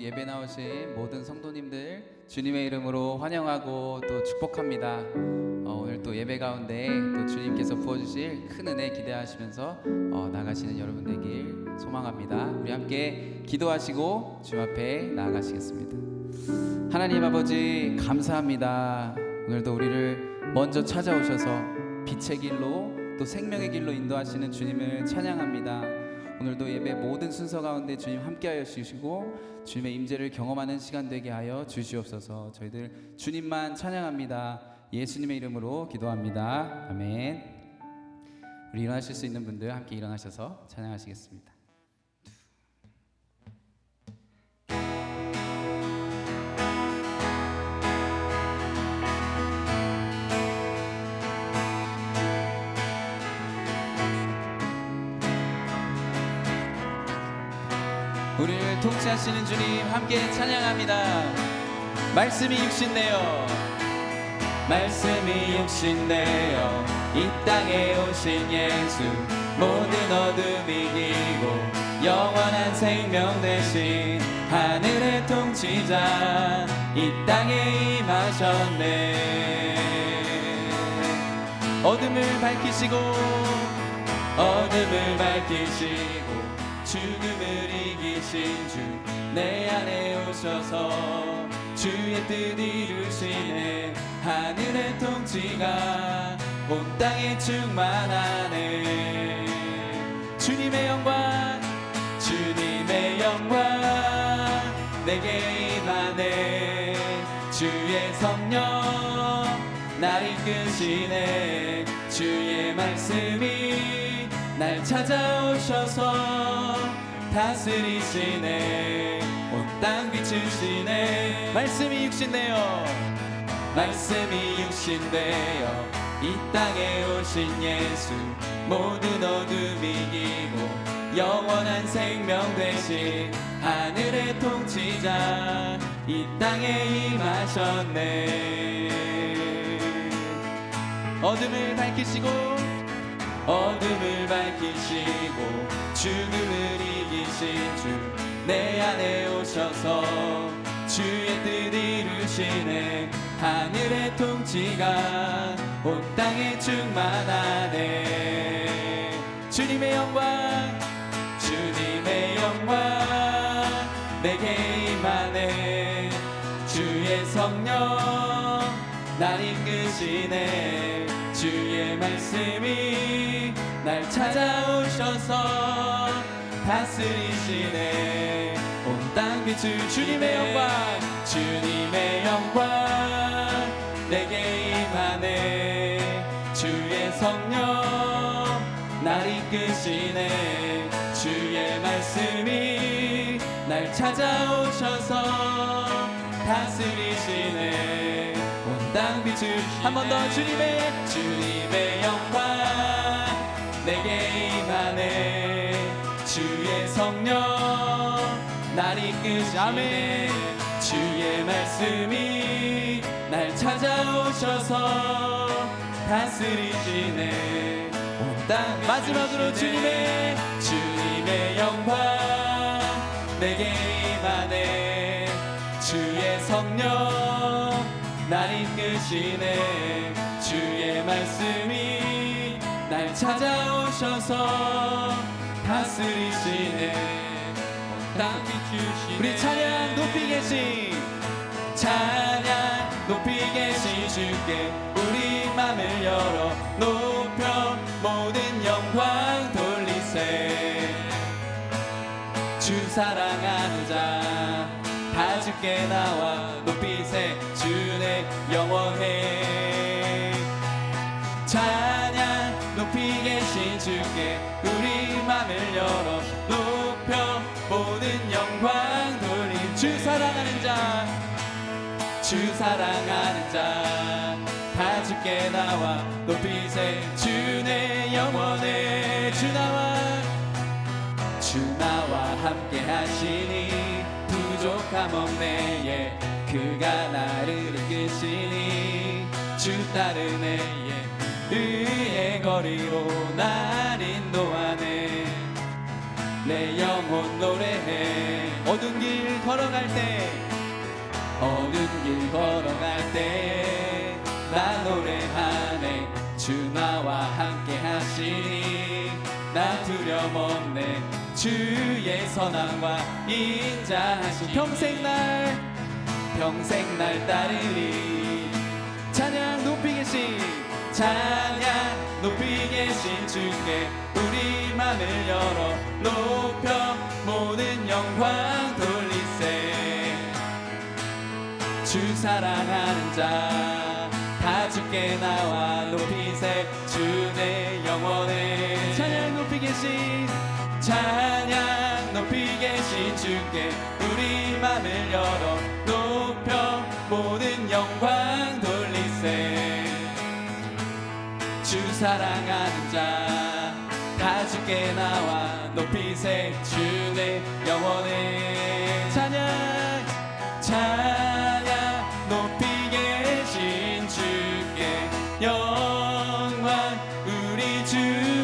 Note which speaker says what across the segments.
Speaker 1: 예배 나오신 모든 성도님들 주님의 이름으로 환영하고 또 축복합니다. 오늘 또 예배 가운데 또 주님께서 부어주실 큰 은혜 기대하시면서 나가시는 여러분 되길 소망합니다. 우리 함께 기도하시고 주 앞에 나아가시겠습니다. 하나님 아버지 감사합니다. 오늘도 우리를 먼저 찾아오셔서 빛의 길로 또 생명의 길로 인도하시는 주님을 찬양합니다. 오늘도 예배 모든 순서 가운데 주님 함께하여 주시고 주님의 임재를 경험하는 시간 되게 하여 주시옵소서. 저희들 주님만 찬양합니다. 예수님의 이름으로 기도합니다. 아멘. 우리 일어나실 수 있는 분들 함께 일어나셔서 찬양하시겠습니다. 우리를 통치하시는 주님 함께 찬양합니다. 말씀이 육신되어 말씀이 육신되어 이 땅에 오신 예수 모든 어둠 이기고 영원한 생명 되신 하늘의 통치자 이 땅에 임하셨네. 어둠을 밝히시고 죽음을 이기신 주 내 안에 오셔서 주의 뜻 이루시네. 하늘의 통치가 온 땅에 충만하네. 주님의 영광 내게 임하네. 주의 성령 날 이끄시네. 주의 말씀이 날 찾아오셔서 다스리시네. 온 땅 비추시네. 말씀이 육신되어 이 땅에 오신 예수 모든 어둠 이기고 영원한 생명 되신 하늘의 통치자 이 땅에 임하셨네. 어둠을 밝히시고 죽음을 이기신 주 내 안에 오셔서 주의 뜻 이루시네. 하늘의 통치가 온 땅에 충만하네. 주님의 영광 내게 임하네. 주의 성령 날 이끄시네. 주의 말씀이 날 찾아오셔서 다스리시네. 온 땅 비추 주님의 영광 내게 임하네. 주의 성령 날 이끄시네. 주의 말씀이 날 찾아오셔서 다스리시네. 온 땅 비추 한 번 더 주님의 영광 내게 임하네. 주의 성령 날 이끄시네. 주의 말씀이 날 찾아오셔서 다스리시네. 온 땅 마지막으로 주님의 영광 내게 임하네. 주의 성령 날 이끄시네. 주의 말씀이 날 찾아오셔서 다스리시네. 땅 비추시네. 우리 찬양 높이 계신 주께 우리 맘을 열어 높여 모든 영광 돌리세. 주 사랑하는 자 다 주께 나와 높이세. 주내 영원해. 찬양 높이 계신 주께 우리 맘을 열어 높여 모든 영광 돌린 주 사랑하는 자 다 주께 나와 높이세. 주내 영원해. 주 나와 함께 하시니 부족함 없네. 그가 나를 이끄시니 주 따르네. 의의 거리로 날 인도하네. 내 영혼 노래해
Speaker 2: 어두운 길 걸어갈 때 어두운 길 걸어갈 때 나 노래하네 주 나와 함께 하시니 나 두려움 없네 주의 선함과 인자하심 평생 날 따르리 찬양 높이 계신 주께 우리 맘을 열어 높여 모든 영광 돌리세 주 사랑하는 자 다 주께 나와 높이세 주 내 영혼에 찬양 높이 계신 주께 우리 맘을 열어 높여 모든 영광 돌리세 주 사랑하는 자 다 주께 나와 높이세 주 내 영혼에 찬양 높이 계신 주께 영광 우리 주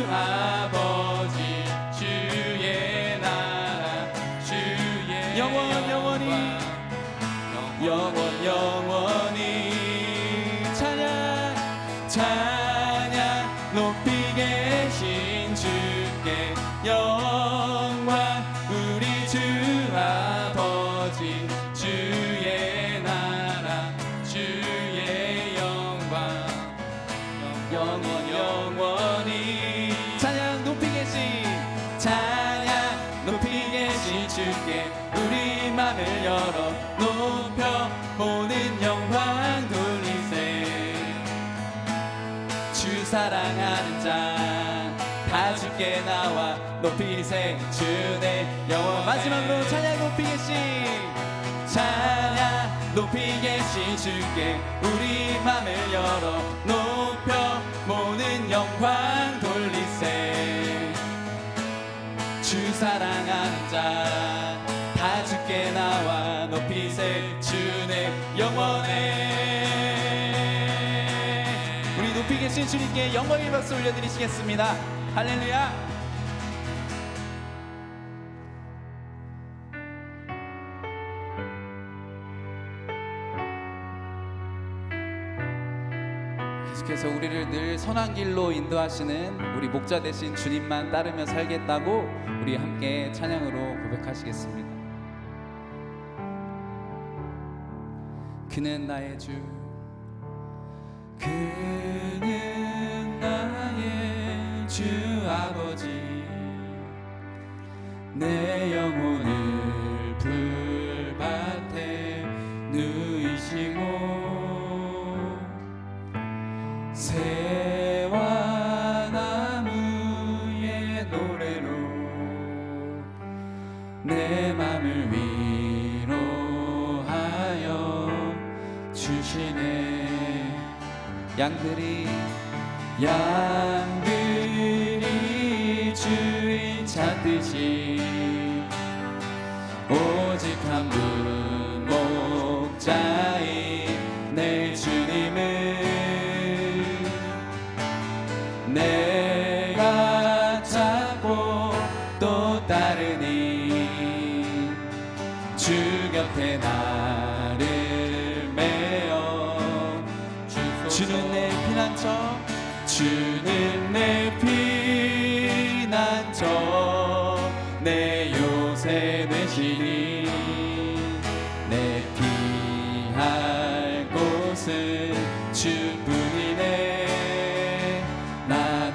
Speaker 2: 아버지 주의 나라 주의 영원히 찬양 높이 계신 주께 영광 우리 주 아버지 주의 나라 주의 영광 영원히 찬양 높이 계신 주께 우리 맘을 열어 높여 모든 영광 돌리세 주 사랑하는 자 다 주께 나와 높이세 주 내 영원 마지막으로 찬양 높이 계신 주께 우리 맘을 열어 높여 모든 영광 돌리세 주 사랑하는 자 다 주께 나와 높이세 주 내 영원에 우리 높이 계신 주님께 영광의 박수 올려드리시겠습니다. 할렐루야.
Speaker 1: 계속해서 우리를 늘 선한 길로 인도하시는 우리 목자 되신 주님만 따르며 살겠다고 우리 함께 찬양으로 고백하시겠습니다. 그는 나의 주
Speaker 2: 그는 나의 주 아버지 내 영혼을 불밭에 누이시고 새와 나무의 노래로 내 맘을 위로하여 주시네
Speaker 1: 양들이
Speaker 2: 주인 찾듯이 오직 한 분 목자인 내 주님을 내가 찾고 또 따르니 주 곁에 나를 메어 주는 내 피난처 주는 내 피난처 내 요새 되시니 내 피할 곳은 주뿐이네 나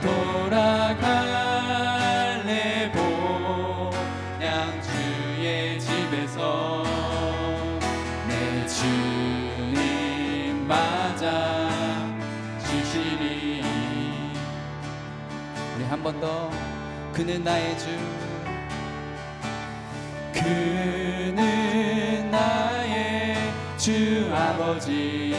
Speaker 2: 돌아갈래 본향 주의 집에서 내 주님 맞아 주시리
Speaker 1: 우리 한 번 더 그는 나의 주
Speaker 2: 그는 나의 주 아버지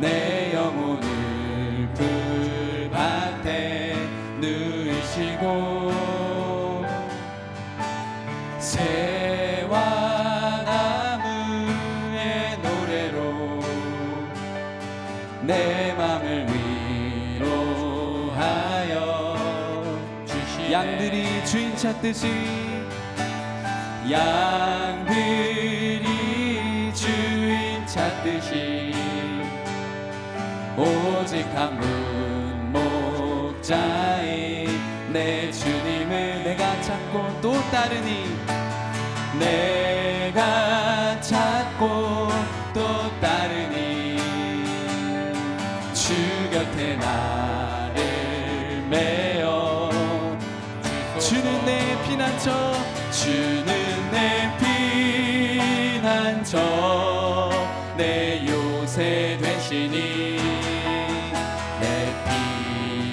Speaker 2: 내 영혼을 불밭에 누이시고 새와 나무의 노래로 내 맘을 위로하여 주시네 양들이 주인 찾듯이
Speaker 1: 양들이 주인 찾듯이 오직 한 분 목자인 내 주님을 내가 찾고 또 따르니 내가 찾고 또 따르니 주 곁에 나를 메어 주는 내 피난처 주는 내 피난처 내 요새 되시니 내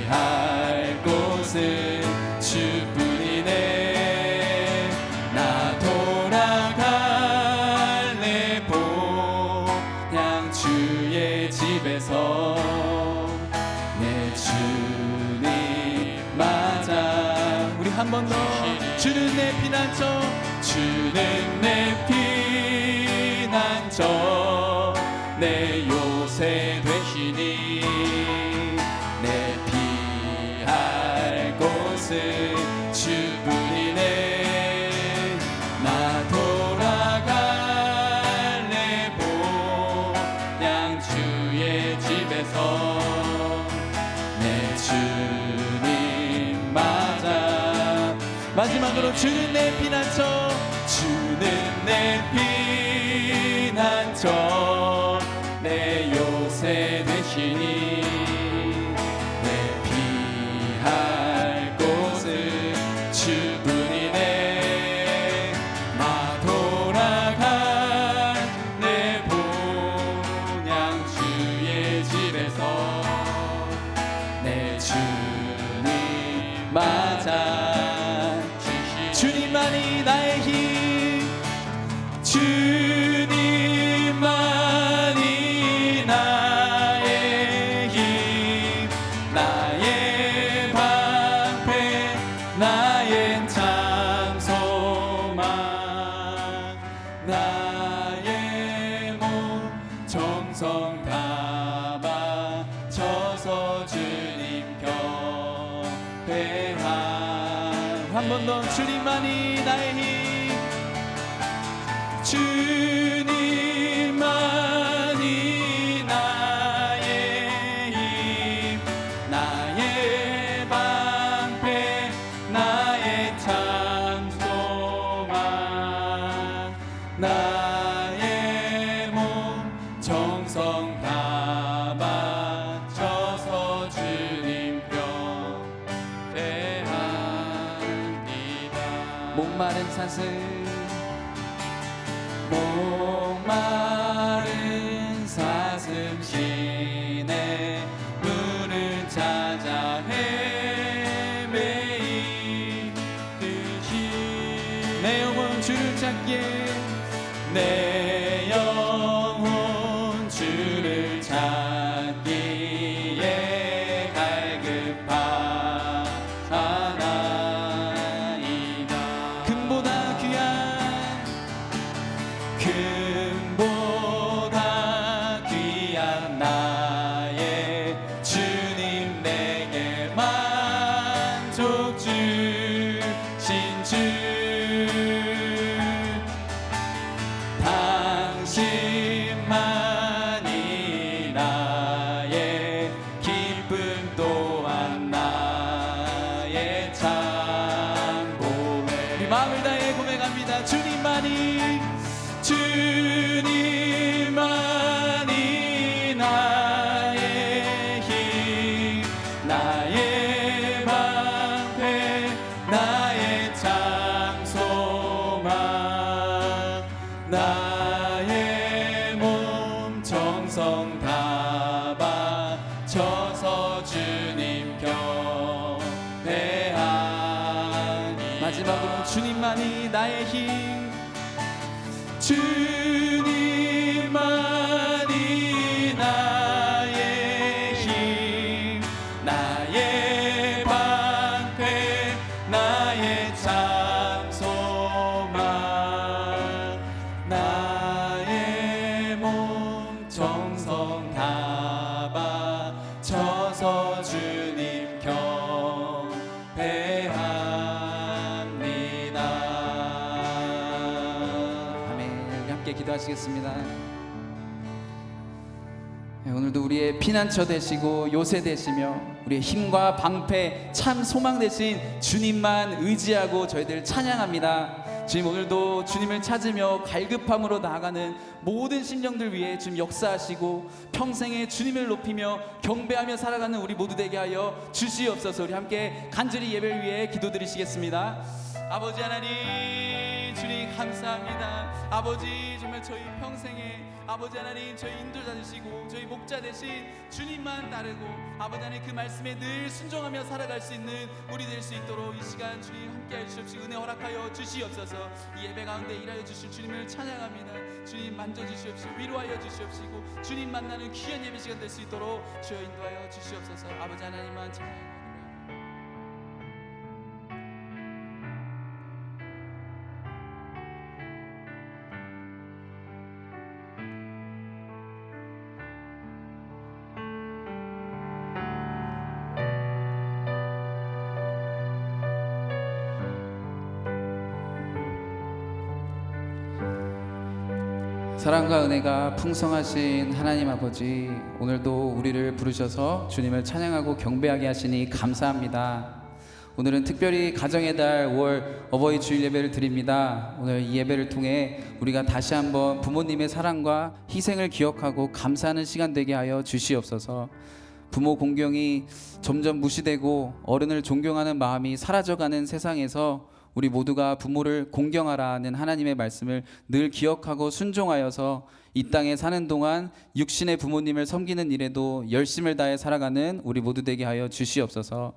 Speaker 1: 피할 곳은 주뿐이네 나 돌아갈래 본향 주의 집에서 내 주님 맞아 우리 한 번 더 주는 내 피난처 주는 내 피난처 내 요새 되시니 내 피할 곳은 주뿐이네 나 돌아갈래 본향 주의 집에서 내 주님 맞아 마지막으로 주는 내 피난처 주는 내 피난처 내 요새 되시니 내 피할 곳은 주뿐이네 나 돌아갈래 본향 주의 집에서 내 주님 맞아 주님만이 나의 힘 주님만이 나의 힘 나의 방패 나의 참 소망 나의 몸 정성 다 바쳐서 주님 곁에 한 번 더 주님만이 나의 힘 주님만이 나의 힘 나의 방패 나의 참 소망 나의 몸 정성 다 바쳐서 주님 곁에 목마른 사슴 목마른 사슴 시내 물을 찾아 헤매이듯이 내 영혼 주를 찾기에 내 영혼 주를 찾기에 갈급하나이다 금보다 귀한 나의 주님 내게 만족 주신 주 당신만이 나의 기쁨 또한 나의 참 고백 우리 마음을 다해 고백합니다 주님만이 나의 힘 나의 방패 나의 참 소망 나의 몸 정성 다 바쳐서 주님 곁에 하니 마지막으로 주님만이 나의 힘 주님만이 나의 힘 나의 방패 나의 참 소망 나의 몸 정성 다 바쳐서 주님 곁에 합니다 기도하시겠습니다. 오늘도 우리의 피난처 되시고 요새 되시며 우리의 힘과 방패 참 소망 되신 주님만 의지하고 저희들 찬양합니다. 주님, 오늘도 주님을 찾으며 갈급함으로 나아가는 모든 심령들 위해 주님 역사하시고 평생에 주님을 높이며 경배하며 살아가는 우리 모두 되게 하여 주시옵소서. 우리 함께 간절히 예배를 위해 기도드리시겠습니다. 아버지 하나님, 주님 감사합니다. 아버지, 정말 저희 평생에 아버지 하나님, 저희 인도자 되시고 저희 목자 되신 주님만 따르고 아버지 하나님 그 말씀에 늘 순종하며 살아갈 수 있는 우리 될 수 있도록 이 시간 주님 함께해 주시옵시고 은혜 허락하여 주시옵소서. 이 예배 가운데 일하여 주실 주님을 찬양합니다. 주님 만져주시옵시고 위로하여 주시옵시고 주님 만나는 귀한 예배 시간 될 수 있도록 주여 인도하여 주시옵소서. 아버지 하나님만 찬양합니다. 사랑과 은혜가 풍성하신 하나님 아버지, 오늘도 우리를 부르셔서 주님을 찬양하고 경배하게 하시니 감사합니다. 오늘은 특별히 가정의 달 5월 어버이 주일 예배를 드립니다. 오늘 이 예배를 통해 우리가 다시 한번 부모님의 사랑과 희생을 기억하고 감사하는 시간 되게 하여 주시옵소서. 부모 공경이 점점 무시되고 어른을 존경하는 마음이 사라져가는 세상에서 우리 모두가 부모를 공경하라는 하나님의 말씀을 늘 기억하고 순종하여서 이 땅에 사는 동안 육신의 부모님을 섬기는 일에도 열심을 다해 살아가는 우리 모두 되게 하여 주시옵소서.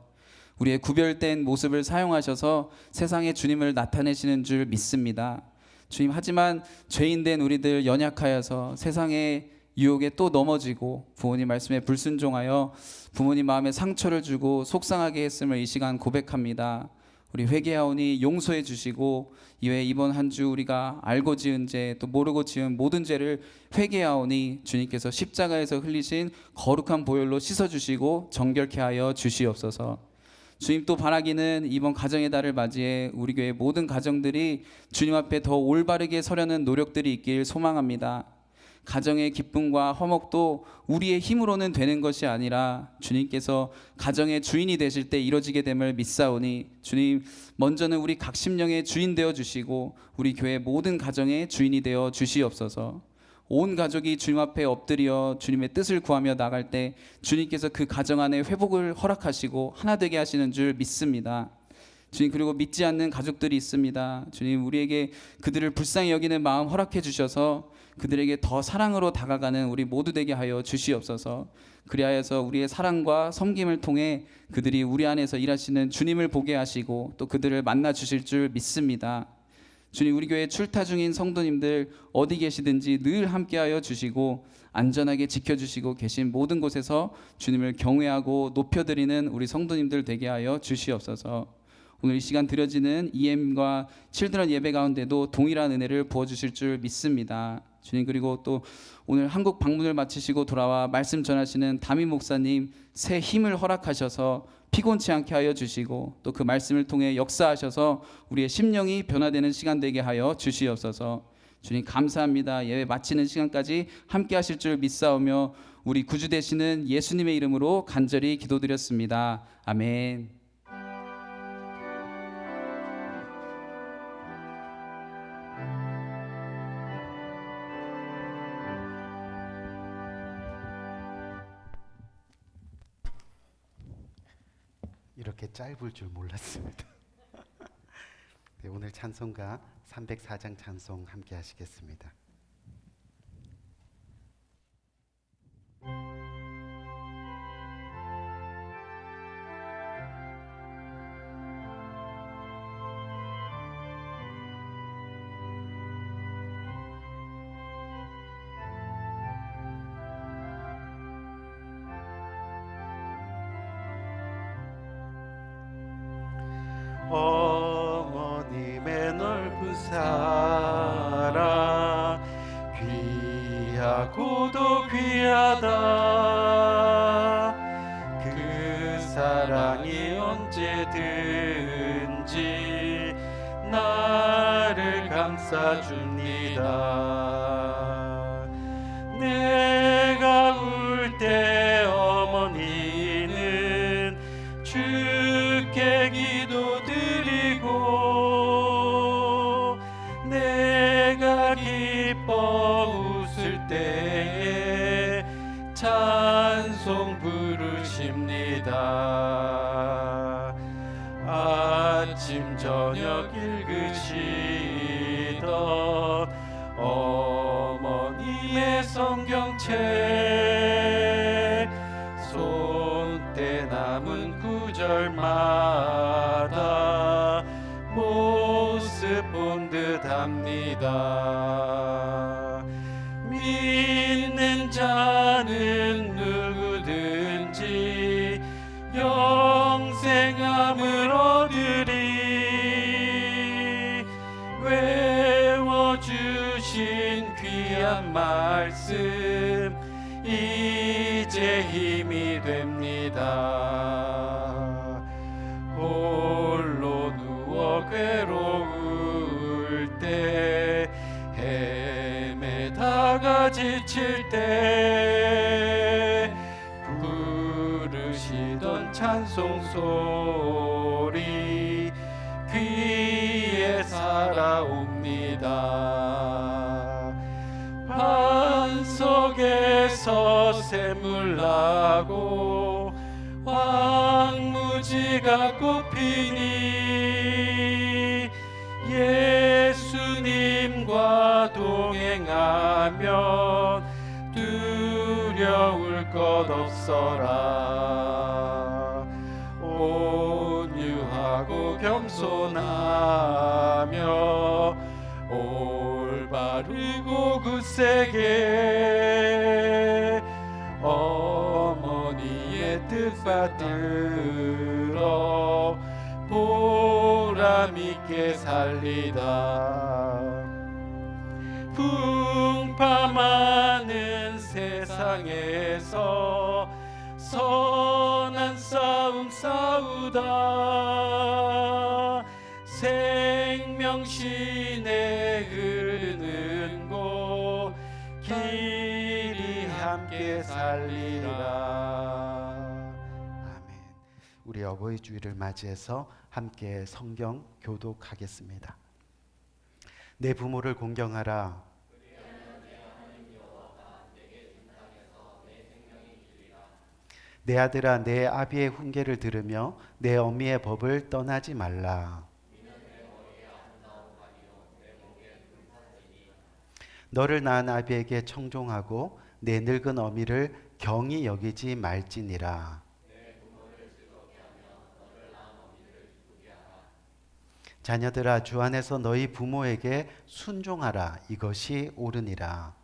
Speaker 1: 우리의 구별된 모습을 사용하셔서 세상에 주님을 나타내시는 줄 믿습니다. 주님, 하지만 죄인된 우리들 연약하여서 세상의 유혹에 또 넘어지고 부모님 말씀에 불순종하여 부모님 마음에 상처를 주고 속상하게 했음을 이 시간 고백합니다. 우리 회개하오니 용서해 주시고 이외에 이번 한 주 우리가 알고 지은 죄 또 모르고 지은 모든 죄를 회개하오니 주님께서 십자가에서 흘리신 거룩한 보혈로 씻어주시고 정결케 하여 주시옵소서. 주님, 또 바라기는 이번 가정의 달을 맞이해 우리 교회 모든 가정들이 주님 앞에 더 올바르게 서려는 노력들이 있길 소망합니다. 가정의 기쁨과 화목도 우리의 힘으로는 되는 것이 아니라 주님께서 가정의 주인이 되실 때 이루어지게 됨을 믿사오니 주님, 먼저는 우리 각 심령의 주인 되어 주시고 우리 교회 모든 가정의 주인이 되어 주시옵소서. 온 가족이 주님 앞에 엎드려 주님의 뜻을 구하며 나갈 때 주님께서 그 가정 안에 회복을 허락하시고 하나 되게 하시는 줄 믿습니다. 주님, 그리고 믿지 않는 가족들이 있습니다. 주님, 우리에게 그들을 불쌍히 여기는 마음 허락해 주셔서 그들에게 더 사랑으로 다가가는 우리 모두 되게 하여 주시옵소서. 그리하여서 우리의 사랑과 섬김을 통해 그들이 우리 안에서 일하시는 주님을 보게 하시고 또 그들을 만나 주실 줄 믿습니다. 주님, 우리 교회 출타 중인 성도님들 어디 계시든지 늘 함께하여 주시고 안전하게 지켜주시고 계신 모든 곳에서 주님을 경외하고 높여드리는 우리 성도님들 되게 하여 주시옵소서. 오늘 이 시간 드려지는 EM과 칠드런 예배 가운데도 동일한 은혜를 부어주실 줄 믿습니다. 주님, 그리고 또 오늘 한국 방문을 마치시고 돌아와 말씀 전하시는 담임 목사님 새 힘을 허락하셔서 피곤치 않게 하여 주시고 또 그 말씀을 통해 역사하셔서 우리의 심령이 변화되는 시간 되게 하여 주시옵소서. 주님, 감사합니다. 예배 마치는 시간까지 함께 하실 줄 믿사오며 우리 구주 되시는 예수님의 이름으로 간절히 기도드렸습니다. 아멘.
Speaker 3: 이렇게 짧을 줄 몰랐습니다. 네, 오늘 찬송가 304장 찬송 함께 하시겠습니다. 어머님의 넓은 사랑 귀하고도 귀하다. 그 사랑이 언제든지 나를 감싸줍니다. 찬송 부르십니다. 아침 저녁 읽으시던 어머니의 성경책 손때 남은 구절마다 모습 본 듯합니다. 믿는 자는 누구든지 영생함을 얻으리. 외워주신 귀한 말씀 이제 힘이 됩니다. 홀로 누워 괴로울 때 헤매다가 지칠 때 부르시던 찬송 소리 귀에 살아옵니다. 반석에서 샘물 나고 황무지가 꽃피니 예수님과 동행하면 두려울 것 없어라. 온유하고 겸손하며 올바르고 굳세게 어머니의 뜻 받들어 보람있게 살리다. 풍파많은 세상에서 선한 싸움 싸우다 생명신에 흐르는 곳 길이 함께 살리라. 아멘. 우리 어버이 주일을 맞이해서 함께 성경 교독하겠습니다. 내 부모를 공경하라. 내 아들아, 내 아비의 훈계를 들으며 내 어미의 법을 떠나지 말라. 너를 낳은 아비에게 청종하고 내 늙은 어미를 경히 여기지 말지니라. 자녀들아, 주 안에서 너희 부모에게 순종하라. 이것이 옳으니라.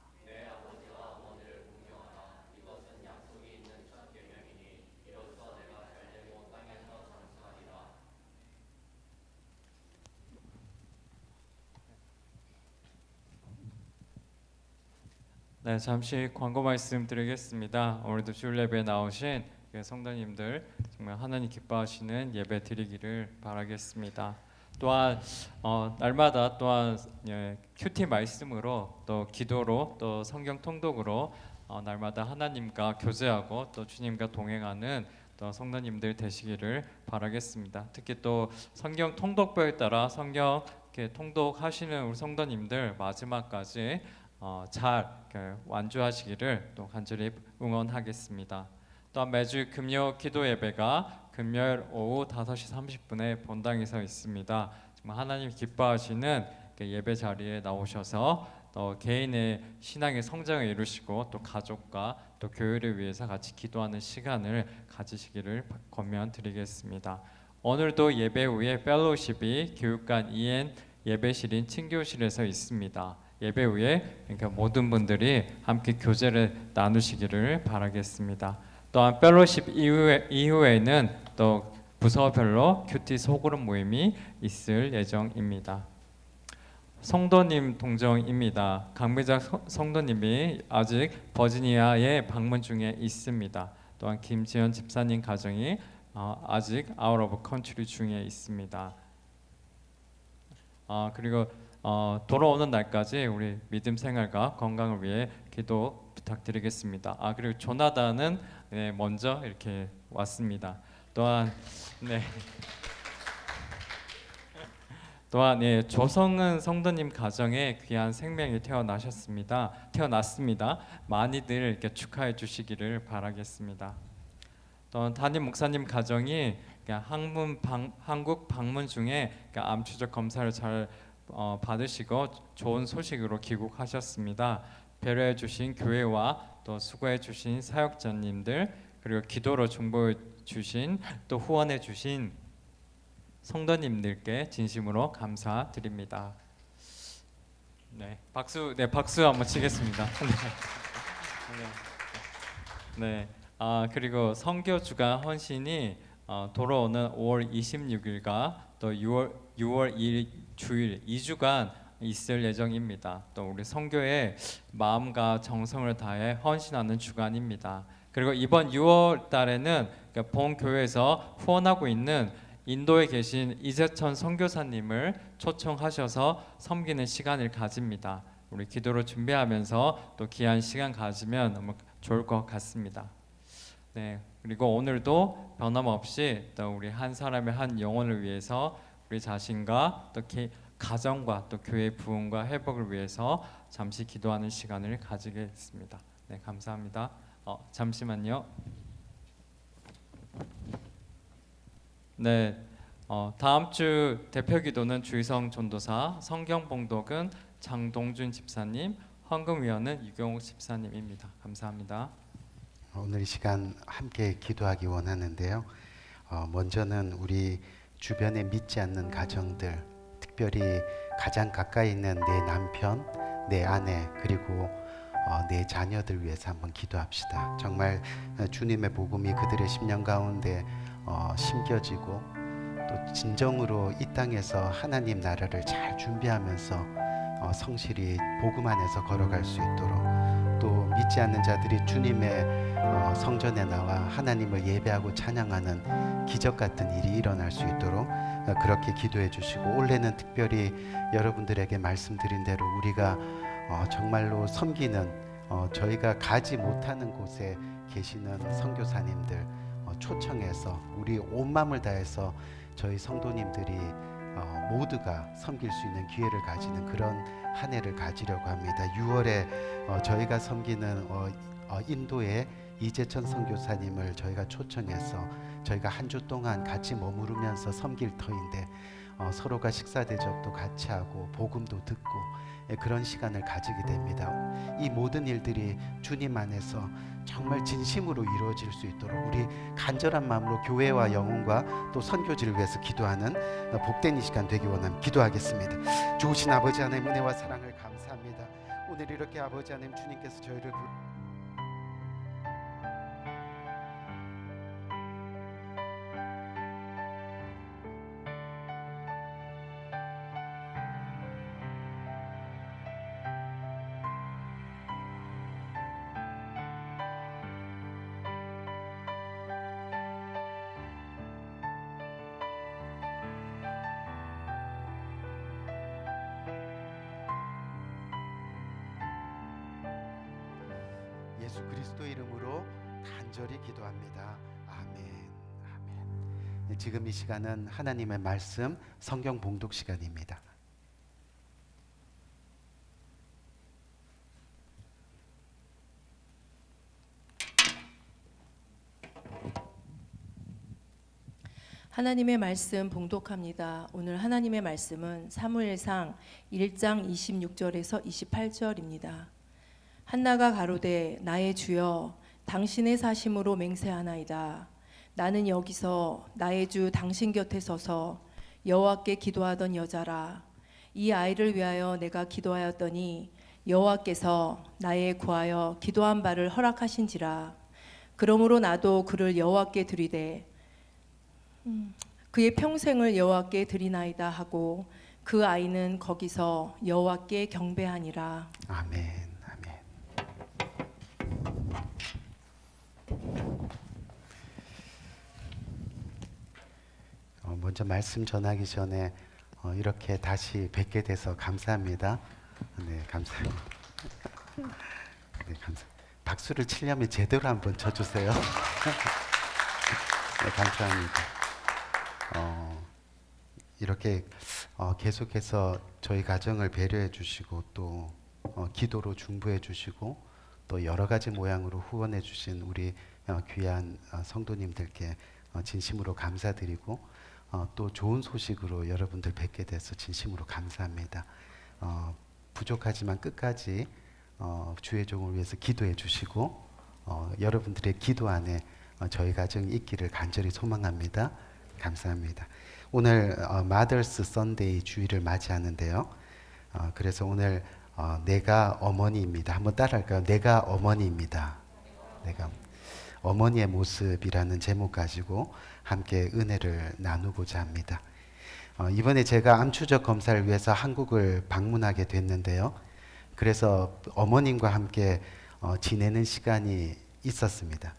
Speaker 4: 네, 잠시 광고 말씀드리겠습니다. 오늘도 주일 예배에 나오신 성도님들 정말 하나님 기뻐하시는 예배 드리기를 바라겠습니다. 또한 날마다 또한 큐티 말씀으로 또 기도로 또 성경 통독으로 날마다 하나님과 교제하고 또 주님과 동행하는 또 성도님들 되시기를 바라겠습니다. 특히 또 성경 통독표에 따라 성경 이렇게 통독하시는 우리 성도님들 마지막까지 잘 완주하시기를 또 간절히 응원하겠습니다. 또한 매주 금요 기도 예배가 금요일 오후 5시 30분에 본당에서 있습니다. 정말 하나님 기뻐하시는 예배 자리에 나오셔서 또 개인의 신앙의 성장을 이루시고 또 가족과 또 교회를 위해서 같이 기도하는 시간을 가지시기를 권면드리겠습니다. 오늘도 예배 후에 펠로우십이 교육관 EN 예배실인 친교실에서 있습니다. 예배 후에 그러니까 모든 분들이 함께 교제를 나누시기를 바라겠습니다. 또한 펠로십 이후에는 또 부서별로 큐티 소그룹 모임이 있을 예정입니다. 성도님 동정입니다. 강미작 성도님이 아직 버지니아에 방문 중에 있습니다. 또한 김지현 집사님 가정이 아직 아웃 오브 컨트리 중에 있습니다. 그리고 돌아오는 날까지 우리 믿음 생활과 건강을 위해 기도 부탁드리겠습니다. 그리고 조나단은 먼저 이렇게 왔습니다. 또한 또한 조성은 성도님 가정에 귀한 생명이 태어났습니다. 많이들 이렇게 축하해 주시기를 바라겠습니다. 또 담임 목사님 가정이 한국 방문 중에 암 추적 검사를 잘 받으시고 좋은 소식으로 귀국하셨습니다. 배려해 주신 교회와 또 수고해 주신 사역자님들, 그리고 기도로 중보해 주신 또 후원해 주신 성도님들께 진심으로 감사드립니다. 네, 박수 한번 치겠습니다. 네. 그리고 선교 주간 헌신이 돌아오는 5월 26일과 또 6월 2일 주일 2주간 있을 예정입니다. 또 우리 선교에 마음과 정성을 다해 헌신하는 주간입니다. 그리고 이번 6월 달에는 본 교회에서 후원하고 있는 인도에 계신 이재천 선교사님을 초청하셔서 섬기는 시간을 가집니다. 우리 기도로 준비하면서 또 귀한 시간 가지면 너무 좋을 것 같습니다. 네, 그리고 오늘도 변함없이 또 우리 한 사람의 한 영혼을 위해서 우리 자신과 또 가정과 또 교회 부흥과 회복을 위해서 잠시 기도하는 시간을 가지겠습니다. 네, 감사합니다. 잠시만요. 네, 다음 주 대표 기도는 주희성 전도사, 성경 봉독은 장동준 집사님, 헌금위원은 유경욱 집사님입니다. 감사합니다.
Speaker 3: 오늘 이 시간 함께 기도하기 원하는데요. 먼저는 우리 주변에 믿지 않는 가정들, 특별히 가장 가까이 있는 내 남편, 내 아내, 그리고 내 자녀들 위해서 한번 기도합시다. 정말 주님의 복음이 그들의 심령 가운데 심겨지고 또 진정으로 이 땅에서 하나님 나라를 잘 준비하면서 성실히 복음 안에서 걸어갈 수 있도록, 또 믿지 않는 자들이 주님의 성전에 나와 하나님을 예배하고 찬양하는 기적 같은 일이 일어날 수 있도록 그렇게 기도해 주시고, 올해는 특별히 여러분들에게 말씀드린 대로 우리가 정말로 섬기는 저희가 가지 못하는 곳에 계시는 선교사님들 초청해서 우리 온 마음을 다해서 저희 성도님들이 모두가 섬길 수 있는 기회를 가지는 그런 한 해를 가지려고 합니다. 6월에 저희가 섬기는 인도의 이재천 선교사님을 저희가 초청해서 저희가 한 주 동안 같이 머무르면서 섬길 터인데 서로가 식사 대접도 같이 하고 복음도 듣고 그런 시간을 가지게 됩니다. 이 모든 일들이 주님 안에서 정말 진심으로 이루어질 수 있도록 우리 간절한 마음으로 교회와 영혼과 또 선교지를 위해서 기도하는 복된 이 시간 되기 원합니다. 기도하겠습니다. 좋으신 아버지 하나님, 은혜와 사랑을 감사합니다. 오늘 이렇게 아버지 하나님 주님께서 저희를 예수 그리스도 이름으로 간절히 기도합니다. 아멘. 아멘. 네, 지금 이 시간은 하나님의 말씀 성경 봉독 시간입니다.
Speaker 5: 하나님의 말씀 봉독합니다. 오늘 하나님의 말씀은 사무엘상 1장 26절에서 28절입니다. 한나가 가로되 나의 주여 당신의 사심으로 맹세하나이다. 나는 여기서 나의 주 당신 곁에 서서 여호와께 기도하던 여자라. 이 아이를 위하여 내가 기도하였더니 여호와께서 나의 구하여 기도한 바를 허락하신지라. 그러므로 나도 그를 여호와께 드리되 그의 평생을 여호와께 드리나이다 하고 그 아이는 거기서 여호와께 경배하니라.
Speaker 3: 아멘. 먼저 말씀 전하기 전에 이렇게 다시 뵙게 돼서 감사합니다. 네, 감사합니다. 네, 박수를 치려면 제대로 한번 쳐주세요. 네, 감사합니다. 이렇게 계속해서 저희 가정을 배려해 주시고 또 기도로 중보해 주시고 또 여러 가지 모양으로 후원해 주신 우리 귀한 성도님들께 진심으로 감사드리고 또 좋은 소식으로 여러분들 뵙게 돼서 진심으로 감사합니다. 부족하지만 끝까지 주의 종을 위해서 기도해 주시고 여러분들의 기도 안에 저희 가정이 있기를 간절히 소망합니다. 감사합니다. 오늘 마더스 선데이 주일을 맞이하는데요. 그래서 오늘 내가 어머니입니다. 한번 따라할까요? 내가 어머니입니다. 내가 어머니의 모습이라는 제목 가지고 함께 은혜를 나누고자 합니다. 이번에 제가 암 추적 검사를 위해서 한국을 방문하게 됐는데요. 그래서 어머님과 함께 지내는 시간이 있었습니다.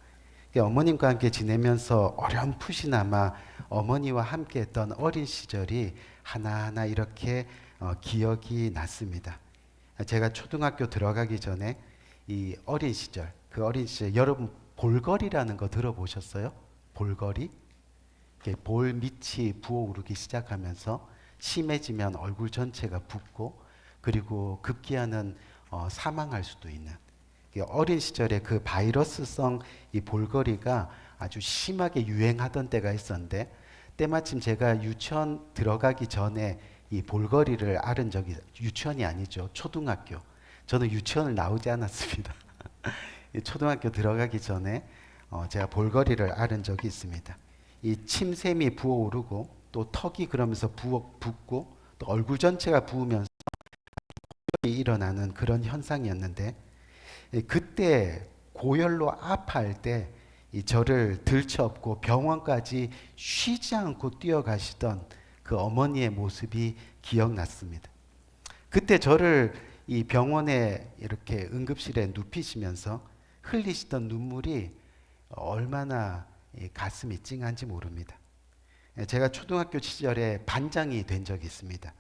Speaker 3: 어머님과 함께 지내면서 어렴풋이나마 어머니와 함께 했던 어린 시절이 하나하나 이렇게 기억이 났습니다. 제가 초등학교 들어가기 전에 이 어린 시절, 그 어린 시절 여러분 볼거리라는 거 들어보셨어요? 볼거리? 볼 밑이 부어오르기 시작하면서 심해지면 얼굴 전체가 붓고 그리고 급기야는 사망할 수도 있는 어린 시절에 그 바이러스성 이 볼거리가 아주 심하게 유행하던 때가 있었는데 때마침 제가 유치원 들어가기 전에 이 볼거리를 앓은 적이 유치원이 아니죠. 초등학교. 저는 유치원을 나오지 않았습니다. 초등학교 들어가기 전에 제가 볼거리를 앓은 적이 있습니다. 이 침샘이 부어오르고 또 턱이 그러면서 붓고 또 얼굴 전체가 부으면서 일어나는 그런 현상이었는데 그때 고열로 아파할 때 이 저를 들쳐업고 병원까지 쉬지 않고 뛰어가시던 그 어머니의 모습이 기억났습니다. 그때 저를 이 병원에 이렇게 응급실에 눕히시면서 흘리시던 눈물이 얼마나 가슴이 찡한지 모릅니다. 제가 초등학교 시절에 반장이 된 적이 있습니다.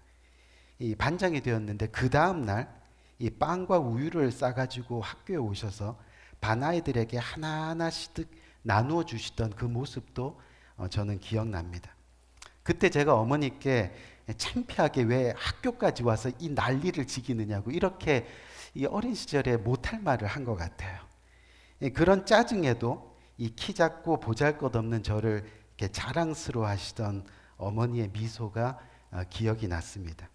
Speaker 3: 이 반장이 되었는데 그 다음 날 이 빵과 우유를 싸가지고 학교에 오셔서 반 아이들에게 하나하나씩 나누어 주시던 그 모습도 저는 기억납니다. 그때 제가 어머니께 창피하게 왜 학교까지 와서 이 난리를 지기느냐고 이렇게 이 어린 시절에 못할 말을 한 것 같아요. 그런 짜증에도 이 키 작고 보잘것없는 저를 이렇게 자랑스러워하시던 어머니의 미소가 기억이 났습니다.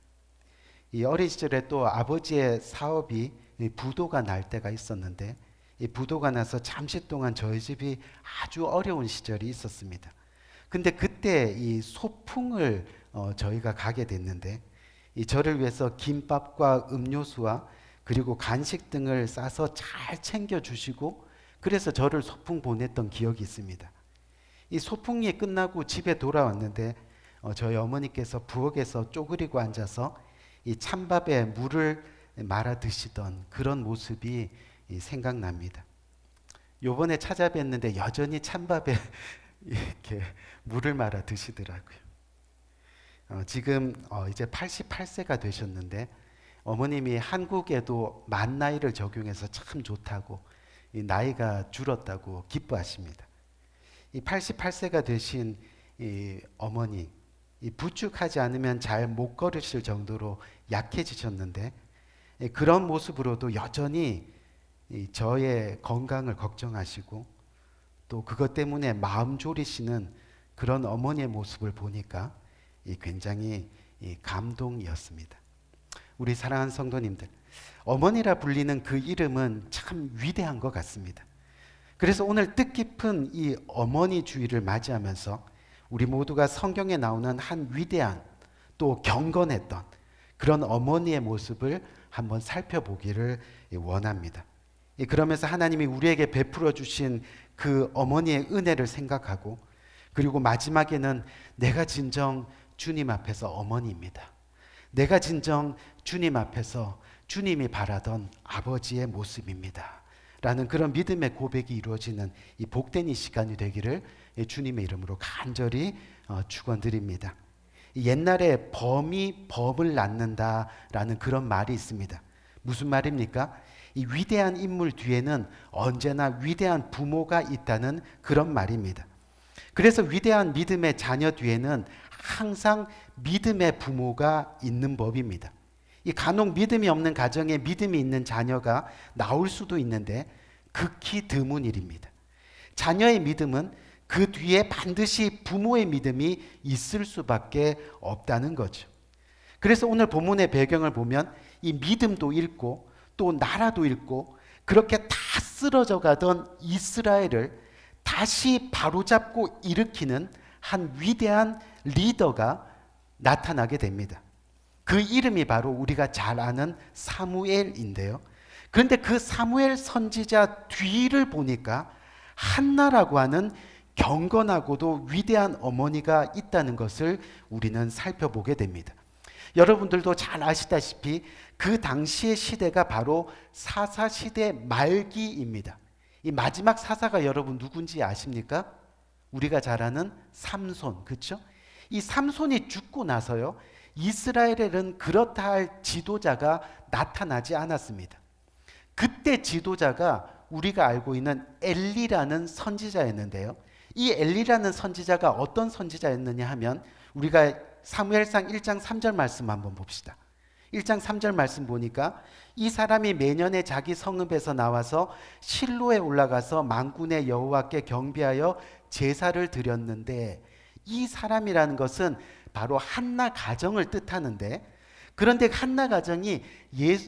Speaker 3: 이 어린 시절에 또 아버지의 사업이 부도가 날 때가 있었는데 이 부도가 나서 잠시 동안 저희 집이 아주 어려운 시절이 있었습니다. 근데 그때 이 소풍을 저희가 가게 됐는데 이 저를 위해서 김밥과 음료수와 그리고 간식 등을 싸서 잘 챙겨주시고 그래서 저를 소풍 보냈던 기억이 있습니다. 이 소풍이 끝나고 집에 돌아왔는데 저희 어머니께서 부엌에서 쪼그리고 앉아서 이 찬밥에 물을 말아 드시던 그런 모습이 생각납니다. 요번에 찾아뵀는데 여전히 찬밥에 이렇게 물을 말아 드시더라고요. 지금 이제 88세가 되셨는데 어머님이 한국에도 만 나이를 적용해서 참 좋다고 이 나이가 줄었다고 기뻐하십니다. 이 88세가 되신 이 어머니 이 부축하지 않으면 잘 못 걸으실 정도로 약해지셨는데 그런 모습으로도 여전히 저의 건강을 걱정하시고 또 그것 때문에 마음 졸이시는 그런 어머니의 모습을 보니까 굉장히 감동이었습니다. 우리 사랑하는 성도님들, 어머니라 불리는 그 이름은 참 위대한 것 같습니다. 그래서 오늘 뜻깊은 이 어머니 주일을 맞이하면서 우리 모두가 성경에 나오는 한 위대한 또 경건했던 그런 어머니의 모습을 한번 살펴보기를 원합니다. 그러면서 하나님이 우리에게 베풀어 주신 그 어머니의 은혜를 생각하고 그리고 마지막에는 내가 진정 주님 앞에서 어머니입니다. 내가 진정 주님 앞에서 주님이 바라던 아버지의 모습입니다. 라는 그런 믿음의 고백이 이루어지는 이 복된 이 시간이 되기를 주님의 이름으로 간절히 축원드립니다. 옛날에 범이 범을 낳는다라는 그런 말이 있습니다. 무슨 말입니까? 이 위대한 인물 뒤에는 언제나 위대한 부모가 있다는 그런 말입니다. 그래서 위대한 믿음의 자녀 뒤에는 항상 믿음의 부모가 있는 법입니다. 이 간혹 믿음이 없는 가정에 믿음이 있는 자녀가 나올 수도 있는데 극히 드문 일입니다. 자녀의 믿음은 그 뒤에 반드시 부모의 믿음이 있을 수밖에 없다는 거죠. 그래서 오늘 본문의 배경을 보면 이 믿음도 잃고 또 나라도 잃고 그렇게 다 쓰러져 가던 이스라엘을 다시 바로잡고 일으키는 한 위대한 리더가 나타나게 됩니다. 그 이름이 바로 우리가 잘 아는 사무엘인데요. 그런데 그 사무엘 선지자 뒤를 보니까 한나라고 하는 경건하고도 위대한 어머니가 있다는 것을 우리는 살펴보게 됩니다. 여러분들도 잘 아시다시피 그 당시의 시대가 바로 사사시대 말기입니다. 이 마지막 사사가 여러분 누군지 아십니까? 우리가 잘 아는 삼손, 그렇죠? 이 삼손이 죽고 나서요, 이스라엘에는 그렇다 할 지도자가 나타나지 않았습니다. 그때 지도자가 우리가 알고 있는 엘리라는 선지자였는데요. 이 엘리라는 선지자가 어떤 선지자였느냐 하면 우리가 사무엘상 1장 3절 말씀 한번 봅시다. 1장 3절 말씀 보니까 이 사람이 매년에 자기 성읍에서 나와서 실로에 올라가서 만군의 여호와께 경배하여 제사를 드렸는데, 이 사람이라는 것은 바로 한나 가정을 뜻하는데, 그런데 한나 가정이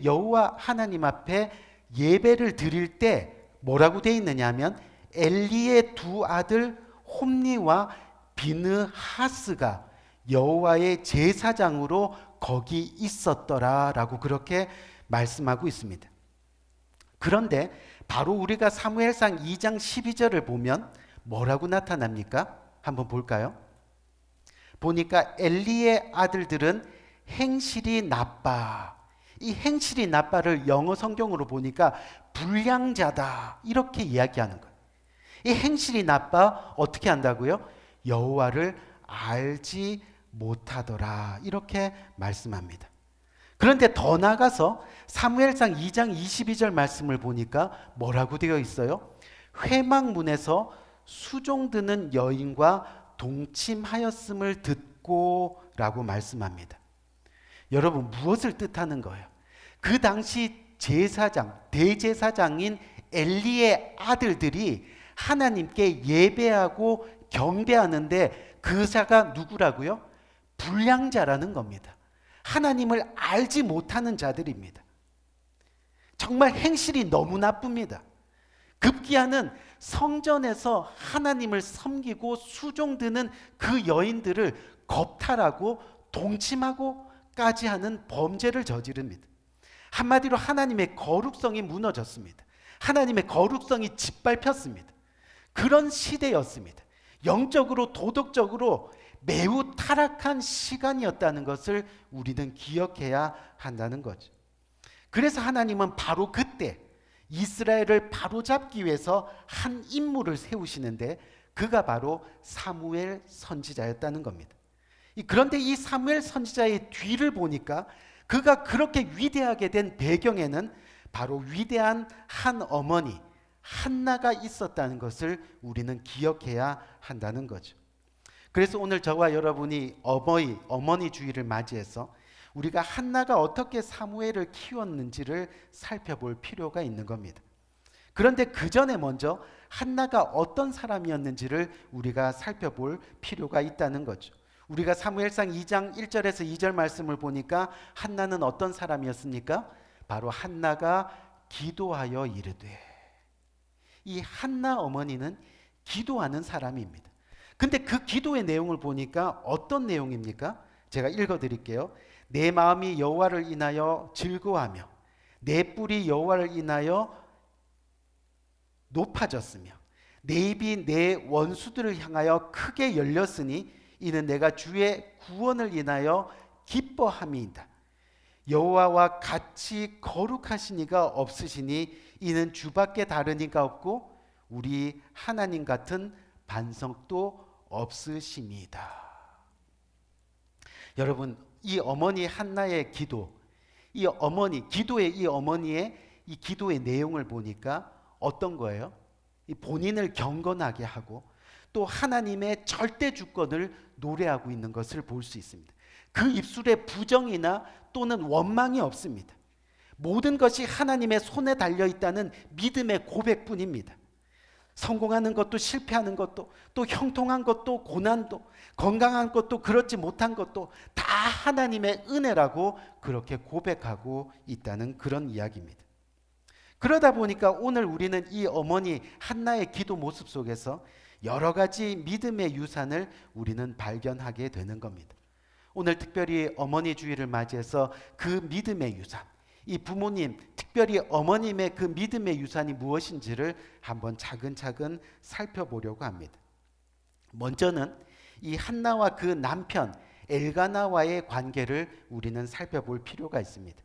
Speaker 3: 여호와 하나님 앞에 예배를 드릴 때 뭐라고 되어 있느냐 하면 엘리의 두 아들 홈니와 비느하스가 여호와의 제사장으로 거기 있었더라라고 그렇게 말씀하고 있습니다. 그런데 바로 우리가 사무엘상 2장 12절을 보면 뭐라고 나타납니까? 한번 볼까요? 보니까 엘리의 아들들은 행실이 나빠. 이 행실이 나빠를 영어 성경으로 보니까 불량자다 이렇게 이야기하는 거예요. 이 행실이 나빠 어떻게 한다고요? 여호와를 알지 못하더라 이렇게 말씀합니다. 그런데 더 나아가서 사무엘상 2장 22절 말씀을 보니까 뭐라고 되어 있어요? 회막문에서 수종드는 여인과 동침하였음을 듣고 라고 말씀합니다. 여러분, 무엇을 뜻하는 거예요? 그 당시 제사장, 대제사장인 엘리의 아들들이 하나님께 예배하고 경배하는데 그 자가 누구라고요? 불량자라는 겁니다. 하나님을 알지 못하는 자들입니다. 정말 행실이 너무 나쁩니다. 급기야는 성전에서 하나님을 섬기고 수종드는 그 여인들을 겁탈하고 동침하고까지 하는 범죄를 저지릅니다. 한마디로 하나님의 거룩성이 무너졌습니다. 하나님의 거룩성이 짓밟혔습니다. 그런 시대였습니다. 영적으로 도덕적으로 매우 타락한 시간이었다는 것을 우리는 기억해야 한다는 거죠. 그래서 하나님은 바로 그때 이스라엘을 바로잡기 위해서 한 인물을 세우시는데 그가 바로 사무엘 선지자였다는 겁니다. 그런데 이 사무엘 선지자의 뒤를 보니까 그가 그렇게 위대하게 된 배경에는 바로 위대한 한 어머니 한나가 있었다는 것을 우리는 기억해야 한다는 거죠. 그래서 오늘 저와 여러분이 어머니 주일을 맞이해서 우리가 한나가 어떻게 사무엘을 키웠는지를 살펴볼 필요가 있는 겁니다. 그런데 그 전에 먼저 한나가 어떤 사람이었는지를 우리가 살펴볼 필요가 있다는 거죠. 우리가 사무엘상 2장 1절에서 2절 말씀을 보니까 한나는 어떤 사람이었습니까? 바로 한나가 기도하여 이르되. 이 한나 어머니는 기도하는 사람입니다. 근데 그 기도의 내용을 보니까 어떤 내용입니까? 제가 읽어드릴게요. 내 마음이 여호와를 인하여 즐거워하며 내 뿔이 여호와를 인하여 높아졌으며 내 입이 내 원수들을 향하여 크게 열렸으니 이는 내가 주의 구원을 인하여 기뻐함이다. 여호와와 같이 거룩하신 이가 없으시니 이는 주밖에 다른 이가 없고 우리 하나님 같은 반석도 없으십니다. 여러분, 이 어머니 한나의 기도, 이 어머니 기도의 이 어머니의 이 기도의 내용을 보니까 어떤 거예요? 이 본인을 경건하게 하고 또 하나님의 절대 주권을 노래하고 있는 것을 볼 수 있습니다. 그 입술에 부정이나 또는 원망이 없습니다. 모든 것이 하나님의 손에 달려 있다는 믿음의 고백뿐입니다. 성공하는 것도 실패하는 것도 또 형통한 것도 고난도 건강한 것도 그렇지 못한 것도 다 하나님의 은혜라고 그렇게 고백하고 있다는 그런 이야기입니다. 그러다 보니까 오늘 우리는 이 어머니 한나의 기도 모습 속에서 여러 가지 믿음의 유산을 우리는 발견하게 되는 겁니다. 오늘 특별히 어머니 주일을 맞이해서 그 믿음의 유산, 이 부모님, 특별히 어머님의 그 믿음의 유산이 무엇인지를 한번 차근차근 살펴보려고 합니다. 먼저는 이 한나와 그 남편 엘가나와의 관계를 우리는 살펴볼 필요가 있습니다.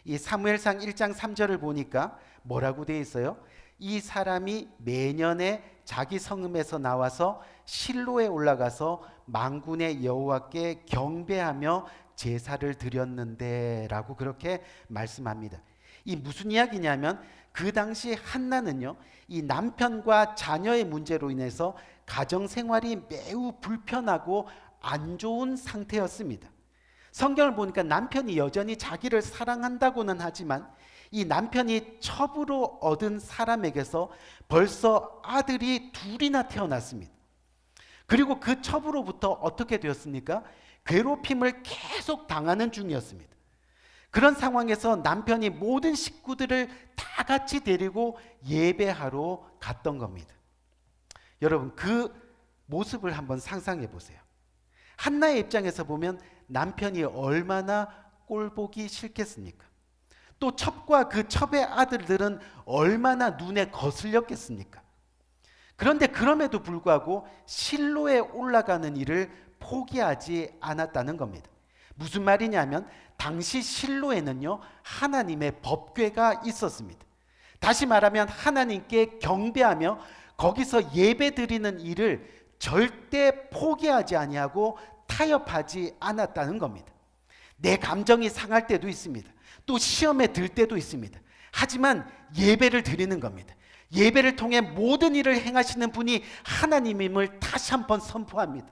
Speaker 3: 이 사무엘상 1장 3절을 보니까 뭐라고 되어 있어요? 이 사람이 매년에 자기 성읍에서 나와서 실로에 올라가서 만군의 여호와께 경배하며 제사를 드렸는데 라고 그렇게 말씀합니다. 이 무슨 이야기냐면 그 당시 한나는요, 이 남편과 자녀의 문제로 인해서 가정생활이 매우 불편하고 안 좋은 상태였습니다. 성경을 보니까 남편이 여전히 자기를 사랑한다고는 하지만 이 남편이 첩으로 얻은 사람에게서 벌써 아들이 둘이나 태어났습니다. 그리고 그 첩으로부터 어떻게 되었습니까? 괴롭힘을 계속 당하는 중이었습니다. 그런 상황에서 남편이 모든 식구들을 다 같이 데리고 예배하러 갔던 겁니다. 여러분, 그 모습을 한번 상상해 보세요. 한나의 입장에서 보면 남편이 얼마나 꼴보기 싫겠습니까? 또 첩과 그 첩의 아들들은 얼마나 눈에 거슬렸겠습니까? 그런데 그럼에도 불구하고 실로에 올라가는 일을 포기하지 않았다는 겁니다. 무슨 말이냐면 당시 실로에는요, 하나님의 법궤가 있었습니다. 다시 말하면 하나님께 경배하며 거기서 예배드리는 일을 절대 포기하지 아니하고 타협하지 않았다는 겁니다. 내 감정이 상할 때도 있습니다. 또 시험에 들 때도 있습니다. 하지만 예배를 드리는 겁니다. 예배를 통해 모든 일을 행하시는 분이 하나님임을 다시 한번 선포합니다.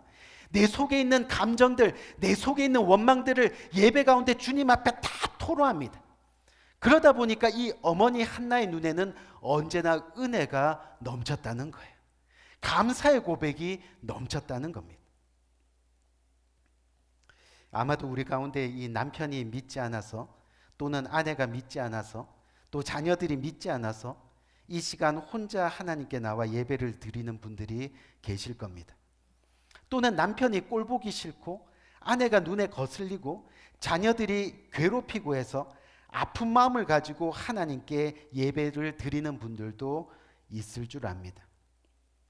Speaker 3: 내 속에 있는 감정들, 내 속에 있는 원망들을 예배 가운데 주님 앞에 다 토로합니다. 그러다 보니까 이 어머니 한나의 눈에는 언제나 은혜가 넘쳤다는 거예요. 감사의 고백이 넘쳤다는 겁니다. 아마도 우리 가운데 이 남편이 믿지 않아서 또는 아내가 믿지 않아서 또 자녀들이 믿지 않아서 이 시간 혼자 하나님께 나와 예배를 드리는 분들이 계실 겁니다. 또는 남편이 꼴보기 싫고 아내가 눈에 거슬리고 자녀들이 괴롭히고 해서 아픈 마음을 가지고 하나님께 예배를 드리는 분들도 있을 줄 압니다.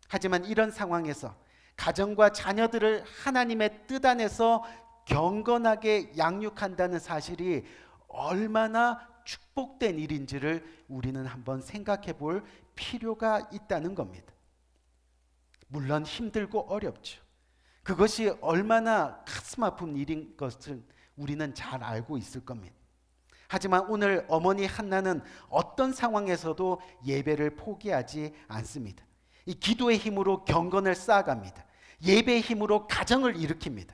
Speaker 3: 하지만 이런 상황에서 가정과 자녀들을 하나님의 뜻 안에서 경건하게 양육한다는 사실이 얼마나 축복된 일인지를 우리는 한번 생각해 볼 필요가 있다는 겁니다. 물론 힘들고 어렵죠. 그것이 얼마나 가슴 아픈 일인 것을 우리는 잘 알고 있을 겁니다. 하지만 오늘 어머니 한나는 어떤 상황에서도 예배를 포기하지 않습니다. 이 기도의 힘으로 경건을 쌓아갑니다. 예배의 힘으로 가정을 일으킵니다.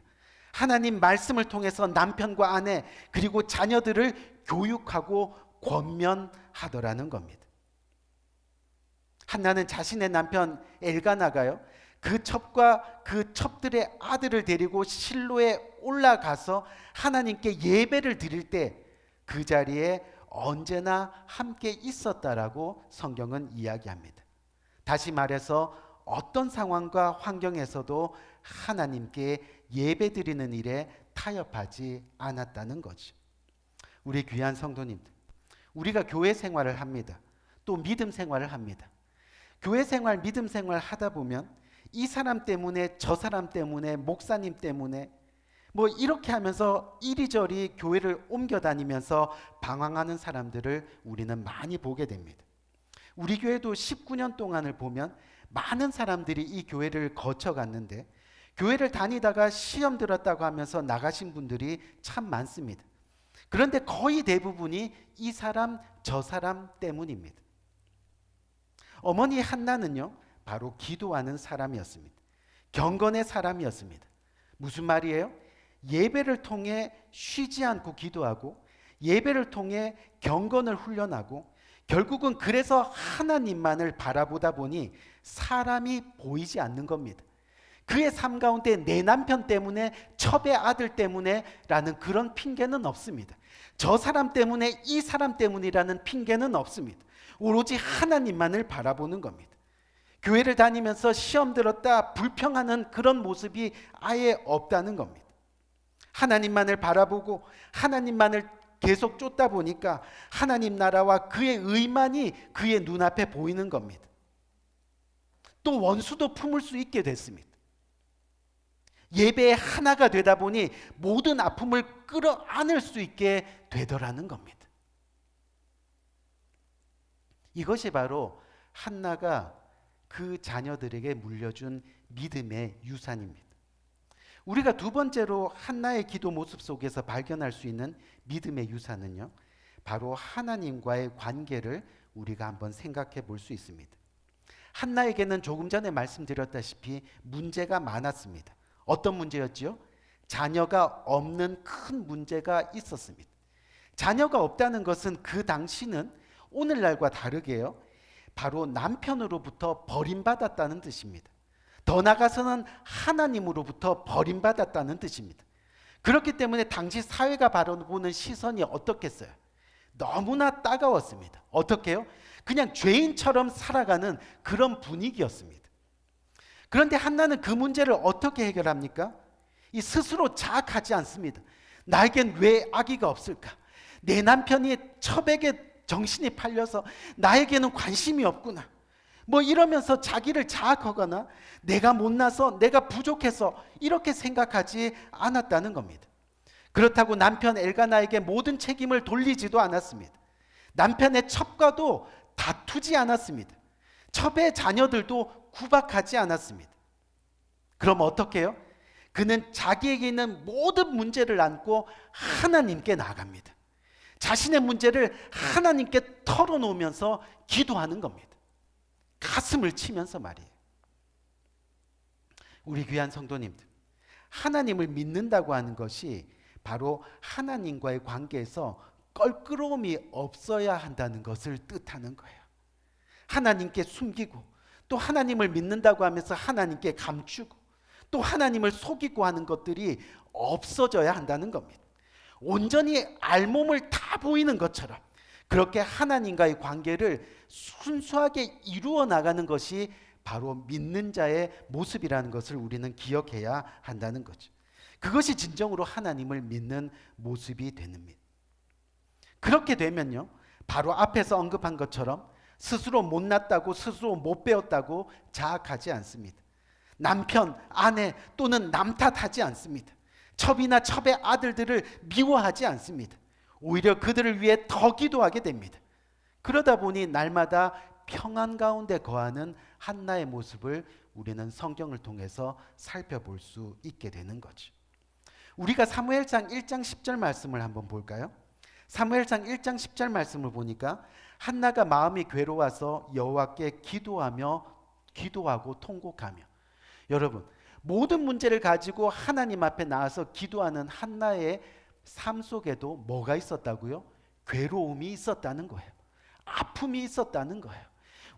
Speaker 3: 하나님 말씀을 통해서 남편과 아내 그리고 자녀들을 교육하고 권면하더라는 겁니다. 한나는 자신의 남편 엘가나가요, 그 첩과 그 첩들의 아들을 데리고 실로에 올라가서 하나님께 예배를 드릴 때 그 자리에 언제나 함께 있었다라고 성경은 이야기합니다. 다시 말해서 어떤 상황과 환경에서도 하나님께 예배드리는 일에 타협하지 않았다는 거죠. 우리 귀한 성도님들, 우리가 교회 생활을 합니다. 또 믿음 생활을 합니다. 교회 생활, 믿음 생활 하다 보면 이 사람 때문에 저 사람 때문에 목사님 때문에 뭐 이렇게 하면서 이리저리 교회를 옮겨 다니면서 방황하는 사람들을 우리는 많이 보게 됩니다. 우리 교회도 19년 동안을 보면 많은 사람들이 이 교회를 거쳐갔는데 교회를 다니다가 시험 들었다고 하면서 나가신 분들이 참 많습니다. 그런데 거의 대부분이 이 사람 저 사람 때문입니다. 어머니 한나는요, 바로 기도하는 사람이었습니다. 경건의 사람이었습니다. 무슨 말이에요? 예배를 통해 쉬지 않고 기도하고 예배를 통해 경건을 훈련하고 결국은 그래서 하나님만을 바라보다 보니 사람이 보이지 않는 겁니다. 그의 삶 가운데 내 남편 때문에, 첩의 아들 때문에 라는 그런 핑계는 없습니다. 저 사람 때문에, 이 사람 때문이라는 핑계는 없습니다. 오로지 하나님만을 바라보는 겁니다. 교회를 다니면서 시험 들었다 불평하는 그런 모습이 아예 없다는 겁니다. 하나님만을 바라보고 하나님만을 계속 쫓다 보니까 하나님 나라와 그의 의만이 그의 눈앞에 보이는 겁니다. 또 원수도 품을 수 있게 됐습니다. 예배의 하나가 되다 보니 모든 아픔을 끌어안을 수 있게 되더라는 겁니다. 이것이 바로 한나가 그 자녀들에게 물려준 믿음의 유산입니다. 우리가 두 번째로 한나의 기도 모습 속에서 발견할 수 있는 믿음의 유산은요, 바로 하나님과의 관계를 우리가 한번 생각해 볼 수 있습니다. 한나에게는 조금 전에 말씀드렸다시피 문제가 많았습니다. 어떤 문제였지요? 자녀가 없는 큰 문제가 있었습니다. 자녀가 없다는 것은 그 당시는 오늘날과 다르게요, 바로 남편으로부터 버림받았다는 뜻입니다. 더 나아가서는 하나님으로부터 버림받았다는 뜻입니다. 그렇기 때문에 당시 사회가 바라보는 시선이 어떻겠어요? 너무나 따가웠습니다. 어떻게요? 그냥 죄인처럼 살아가는 그런 분위기였습니다. 그런데 한나는 그 문제를 어떻게 해결합니까? 이 스스로 자학하지 않습니다. 나에겐 왜 아기가 없을까? 내 남편이 첩에게 정신이 팔려서 나에게는 관심이 없구나. 뭐 이러면서 자기를 자학하거나 내가 못나서 내가 부족해서 이렇게 생각하지 않았다는 겁니다. 그렇다고 남편 엘가나에게 모든 책임을 돌리지도 않았습니다. 남편의 첩과도 다투지 않았습니다. 첩의 자녀들도 구박하지 않았습니다. 그럼 어떻게 해요? 그는 자기에게 있는 모든 문제를 안고 하나님께 나아갑니다. 자신의 문제를 하나님께 털어놓으면서 기도하는 겁니다. 가슴을 치면서 말이에요. 우리 귀한 성도님들, 하나님을 믿는다고 하는 것이 바로 하나님과의 관계에서 껄끄러움이 없어야 한다는 것을 뜻하는 거예요. 하나님께 숨기고 또 하나님을 믿는다고 하면서 하나님께 감추고 또 하나님을 속이고 하는 것들이 없어져야 한다는 겁니다. 온전히 알몸을 다 보이는 것처럼 그렇게 하나님과의 관계를 순수하게 이루어 나가는 것이 바로 믿는 자의 모습이라는 것을 우리는 기억해야 한다는 거죠. 그것이 진정으로 하나님을 믿는 모습이 됩니다. 그렇게 되면요, 바로 앞에서 언급한 것처럼 스스로 못났다고, 스스로 못 배웠다고 자학하지 않습니다. 남편, 아내 또는 남 탓하지 않습니다. 첩이나 첩의 아들들을 미워하지 않습니다. 오히려 그들을 위해 더 기도하게 됩니다. 그러다 보니 날마다 평안 가운데 거하는 한나의 모습을 우리는 성경을 통해서 살펴볼 수 있게 되는 거죠. 우리가 사무엘상 1장 10절 말씀을 한번 볼까요? 사무엘상 1장 10절 말씀을 보니까 한나가 마음이 괴로워서 여호와께 기도하고 통곡하며, 여러분, 모든 문제를 가지고 하나님 앞에 나와서 기도하는 한나의 삶 속에도 뭐가 있었다고요? 괴로움이 있었다는 거예요. 아픔이 있었다는 거예요.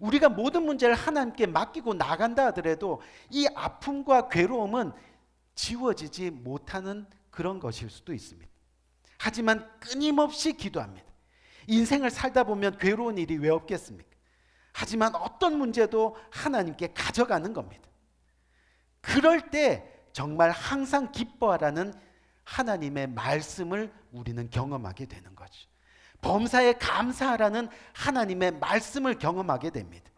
Speaker 3: 우리가 모든 문제를 하나님께 맡기고 나간다 하더라도 이 아픔과 괴로움은 지워지지 못하는 그런 것일 수도 있습니다. 하지만 끊임없이 기도합니다. 인생을 살다 보면 괴로운 일이 왜 없겠습니까? 하지만 어떤 문제도 하나님께 가져가는 겁니다. 그럴 때 정말 항상 기뻐하라는 하나님의 말씀을 우리는 경험하게 되는 거죠. 범사에 감사하라는 하나님의 말씀을 경험하게 됩니다.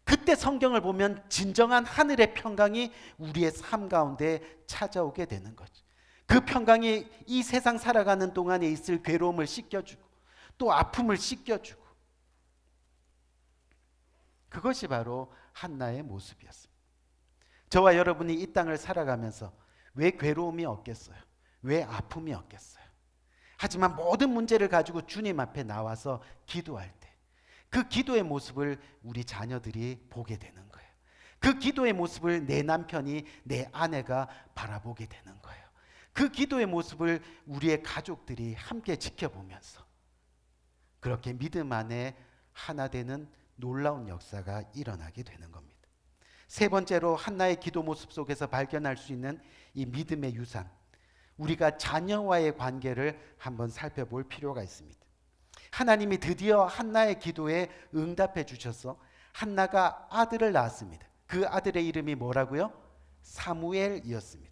Speaker 3: 그때 성경을 보면 진정한 하늘의 평강이 우리의 삶 가운데 찾아오게 되는 거죠. 그 평강이 이 세상 살아가는 동안에 있을 괴로움을 씻겨주고 또 아픔을 씻겨주고, 그것이 바로 한나의 모습이었습니다. 저와 여러분이 이 땅을 살아가면서 왜 괴로움이 없겠어요? 왜 아픔이 없겠어요? 하지만 모든 문제를 가지고 주님 앞에 나와서 기도할 때 그 기도의 모습을 우리 자녀들이 보게 되는 거예요. 그 기도의 모습을 내 남편이, 내 아내가 바라보게 되는 거예요. 그 기도의 모습을 우리의 가족들이 함께 지켜보면서 그렇게 믿음 안에 하나 되는 놀라운 역사가 일어나게 되는 겁니다. 세 번째로 한나의 기도 모습 속에서 발견할 수 있는 이 믿음의 유산, 우리가 자녀와의 관계를 한번 살펴볼 필요가 있습니다. 하나님이 드디어 한나의 기도에 응답해 주셔서 한나가 아들을 낳았습니다. 그 아들의 이름이 뭐라고요? 사무엘이었습니다.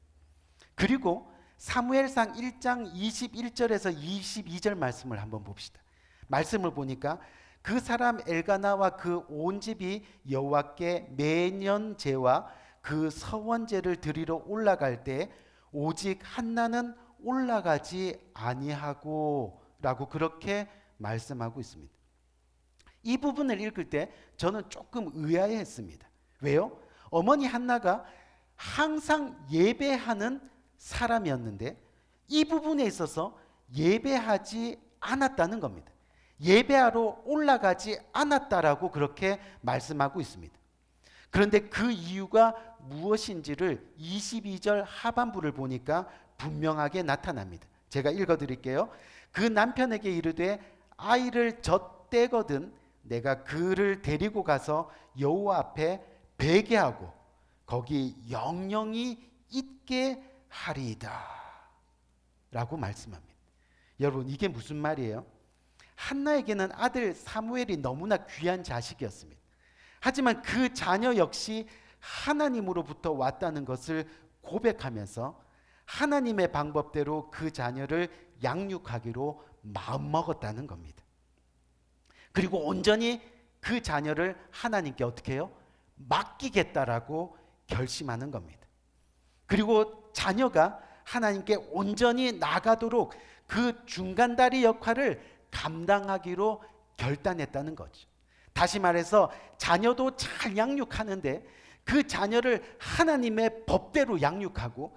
Speaker 3: 그리고 사무엘상 1장 21절에서 22절 말씀을 한번 봅시다. 말씀을 보니까 그 사람 엘가나와 그 온 집이 여호와께 매년 제와 그 서원제를 드리러 올라갈 때 오직 한나는 올라가지 아니하고 라고 그렇게 말씀하고 있습니다. 이 부분을 읽을 때 저는 조금 의아해했습니다. 왜요? 어머니 한나가 항상 예배하는 사람이었는데 이 부분에 있어서 예배하지 않았다는 겁니다. 예배하러 올라가지 않았다라고 그렇게 말씀하고 있습니다. 그런데 그 이유가 무엇인지를 22절 하반부를 보니까 분명하게 나타납니다. 제가 읽어드릴게요. 그 남편에게 이르되 아이를 젖대거든 내가 그를 데리고 가서 여호와 앞에 베개하고 거기 영영이 있게 하리이다 라고 말씀합니다. 여러분, 이게 무슨 말이에요? 한나에게는 아들 사무엘이 너무나 귀한 자식이었습니다. 하지만 그 자녀 역시 하나님으로부터 왔다는 것을 고백하면서 하나님의 방법대로 그 자녀를 양육하기로 마음먹었다는 겁니다. 그리고 온전히 그 자녀를 하나님께 어떻게 해요? 맡기겠다라고 결심하는 겁니다. 그리고 자녀가 하나님께 온전히 나가도록 그 중간다리 역할을 감당하기로 결단했다는 거죠. 다시 말해서 자녀도 잘 양육하는데 그 자녀를 하나님의 법대로 양육하고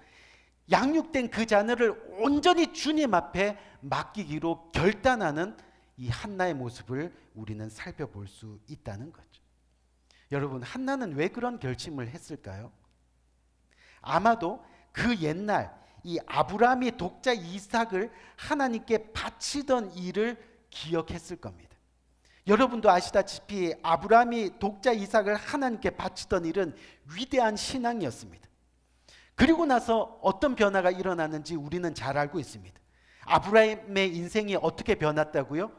Speaker 3: 양육된 그 자녀를 온전히 주님 앞에 맡기기로 결단하는 이 한나의 모습을 우리는 살펴볼 수 있다는 거죠. 여러분, 한나는 왜 그런 결심을 했을까요? 아마도 그 옛날 이 아브라함이 독자 이삭을 하나님께 바치던 일을 기억했을 겁니다. 여러분도 아시다시피 아브라함이 독자 이삭을 하나님께 바치던 일은 위대한 신앙이었습니다. 그리고 나서 어떤 변화가 일어났는지 우리는 잘 알고 있습니다. 아브라함의 인생이 어떻게 변했다고요?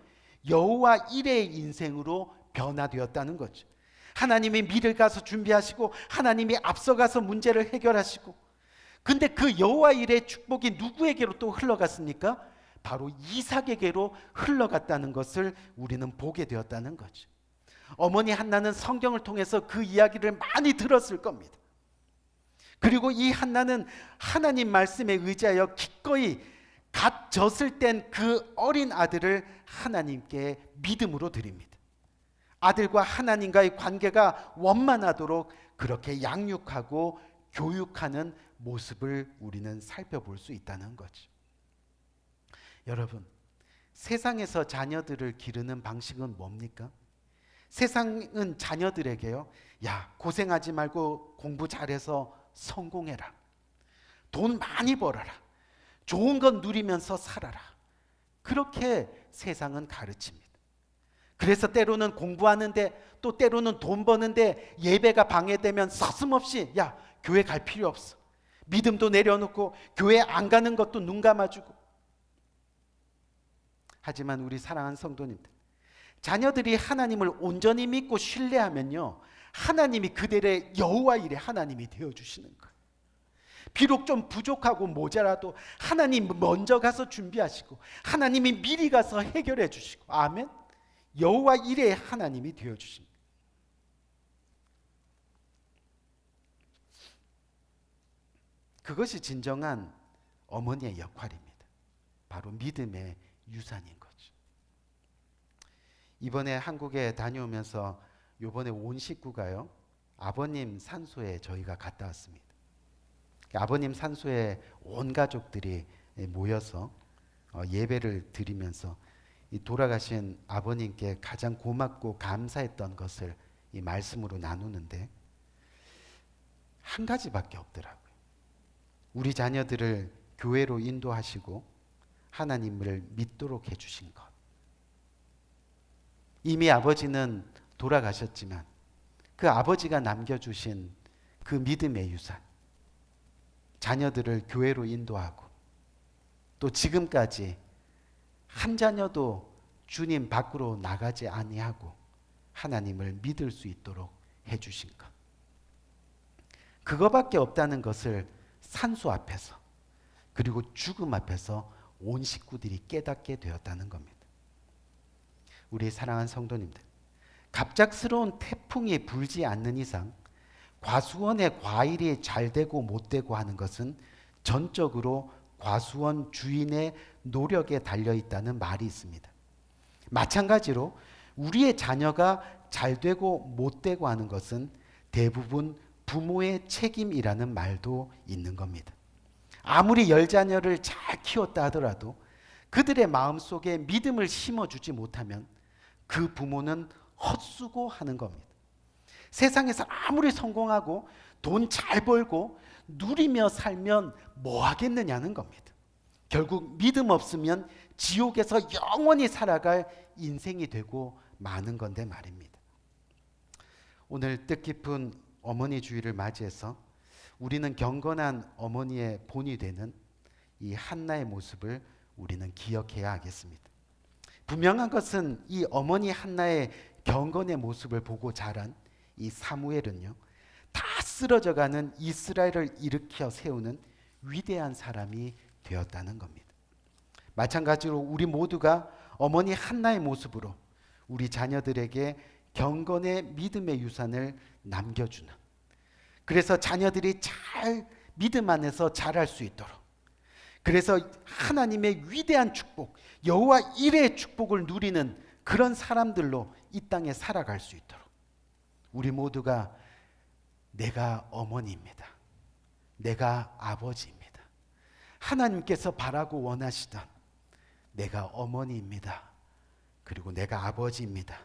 Speaker 3: 여호와 일의 인생으로 변화되었다는 거죠. 하나님이 미를 가서 준비하시고 하나님이 앞서가서 문제를 해결하시고, 근데 그 여호와 일의 축복이 누구에게로 또 흘러갔습니까? 바로 이삭에게로 흘러갔다는 것을 우리는 보게 되었다는 거죠. 어머니 한나는 성경을 통해서 그 이야기를 많이 들었을 겁니다. 그리고 이 한나는 하나님 말씀에 의지하여 기꺼이 갓 젖을 땐 그 어린 아들을 하나님께 믿음으로 드립니다. 아들과 하나님과의 관계가 원만하도록 그렇게 양육하고 교육하는 모습을 우리는 살펴볼 수 있다는 거죠. 여러분, 세상에서 자녀들을 기르는 방식은 뭡니까? 세상은 자녀들에게요, 야, 고생하지 말고 공부 잘해서 성공해라, 돈 많이 벌어라, 좋은 건 누리면서 살아라, 그렇게 세상은 가르칩니다. 그래서 때로는 공부하는데 또 때로는 돈 버는데 예배가 방해되면 서슴없이 야, 교회 갈 필요 없어, 믿음도 내려놓고 교회 안 가는 것도 눈 감아주고. 하지만 우리 사랑하는 성도님들, 자녀들이 하나님을 온전히 믿고 신뢰하면요, 하나님이 그들의 여호와 일의 하나님이 되어주시는 거예요. 비록 좀 부족하고 모자라도 하나님 먼저 가서 준비하시고 하나님이 미리 가서 해결해 주시고, 아멘, 여호와 일의 하나님이 되어주십니다. 그것이 진정한 어머니의 역할입니다. 바로 믿음의 유산인 거죠. 이번에 한국에 다녀오면서 이번에 온 식구가요, 아버님 산소에 저희가 갔다 왔습니다. 아버님 산소에 온 가족들이 모여서 예배를 드리면서 이 돌아가신 아버님께 가장 고맙고 감사했던 것을 이 말씀으로 나누는데, 한 가지밖에 없더라고요. 우리 자녀들을 교회로 인도하시고 하나님을 믿도록 해주신 것. 이미 아버지는 돌아가셨지만 그 아버지가 남겨주신 그 믿음의 유산, 자녀들을 교회로 인도하고 또 지금까지 한 자녀도 주님 밖으로 나가지 아니하고 하나님을 믿을 수 있도록 해주신 것. 그거밖에 없다는 것을 산수 앞에서 그리고 죽음 앞에서 온 식구들이 깨닫게 되었다는 겁니다. 우리 사랑하는 성도님들, 갑작스러운 태풍이 불지 않는 이상 과수원의 과일이 잘 되고 못 되고 하는 것은 전적으로 과수원 주인의 노력에 달려 있다는 말이 있습니다. 마찬가지로 우리의 자녀가 잘 되고 못 되고 하는 것은 대부분 부모의 책임이라는 말도 있는 겁니다. 아무리 열 자녀를 잘 키웠다 하더라도 그들의 마음속에 믿음을 심어주지 못하면 그 부모는 헛수고하는 겁니다. 세상에서 아무리 성공하고 돈 잘 벌고 누리며 살면 뭐 하겠느냐는 겁니다. 결국 믿음 없으면 지옥에서 영원히 살아갈 인생이 되고 마는 건데 말입니다. 오늘 뜻깊은 어머니 주일을 맞이해서 우리는 경건한 어머니의 본이 되는 이 한나의 모습을 우리는 기억해야 하겠습니다. 분명한 것은 이 어머니 한나의 경건의 모습을 보고 자란 이 사무엘은요, 다 쓰러져가는 이스라엘을 일으켜 세우는 위대한 사람이 되었다는 겁니다. 마찬가지로 우리 모두가 어머니 한나의 모습으로 우리 자녀들에게 경건의 믿음의 유산을 남겨주는, 그래서 자녀들이 잘 믿음 안에서 자랄 수 있도록, 그래서 하나님의 위대한 축복, 여호와 일의 축복을 누리는 그런 사람들로 이 땅에 살아갈 수 있도록 우리 모두가 내가 어머니입니다, 내가 아버지입니다, 하나님께서 바라고 원하시던 내가 어머니입니다, 그리고 내가 아버지입니다,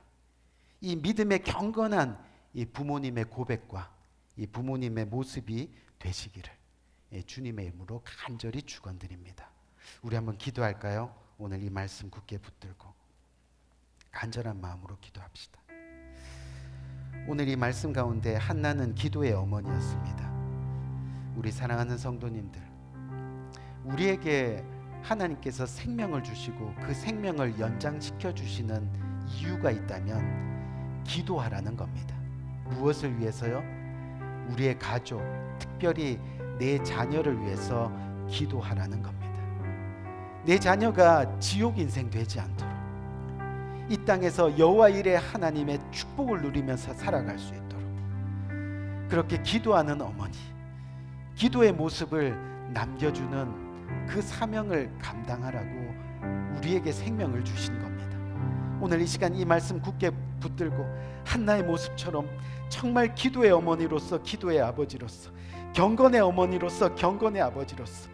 Speaker 3: 이 믿음의 경건한 이 부모님의 고백과 이 부모님의 모습이 되시기를 주님의 이름으로 간절히 축원드립니다. 우리 한번 기도할까요? 오늘 이 말씀 굳게 붙들고 간절한 마음으로 기도합시다. 오늘 이 말씀 가운데 한나는 기도의 어머니였습니다. 우리 사랑하는 성도님들, 우리에게 하나님께서 생명을 주시고 그 생명을 연장시켜 주시는 이유가 있다면 기도하라는 겁니다. 무엇을 위해서요? 우리의 가족, 특별히 내 자녀를 위해서 기도하라는 겁니다. 내 자녀가 지옥 인생 되지 않도록 이 땅에서 여호와 일의 하나님의 축복을 누리면서 살아갈 수 있도록 그렇게 기도하는 어머니, 기도의 모습을 남겨주는 그 사명을 감당하라고 우리에게 생명을 주신 겁니다. 오늘 이 시간 이 말씀 굳게 붙들고 한나의 모습처럼 정말 기도의 어머니로서, 기도의 아버지로서, 경건의 어머니로서, 경건의 아버지로서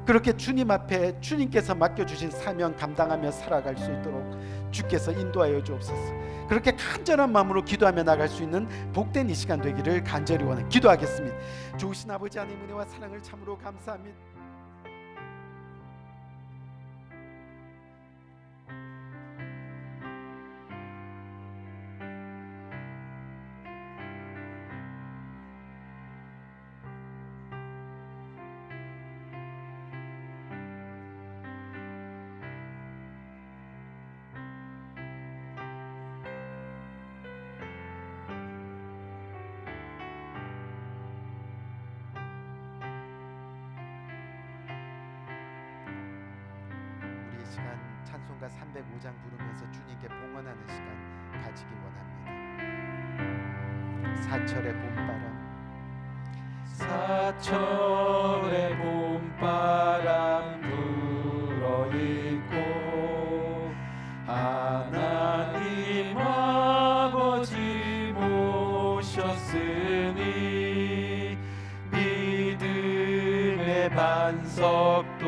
Speaker 3: 그렇게 주님 앞에 주님께서 맡겨주신 사명 감당하며 살아갈 수 있도록 주께서 인도하여 주옵소서. 그렇게 간절한 마음으로 기도하며 나갈 수 있는 복된 이 시간 되기를 간절히 원해 기도하겠습니다. 좋으신 아버지 하나님 은혜와 사랑을 참으로 감사합니다. 이 시간 찬송가 305장 부르면서 주님께 봉헌하는 시간 가지기 원합니다. 사철의 봄바람,
Speaker 2: 사철의 봄바람 불어있고 하나님 아버지 모셨으니 믿음의 반석도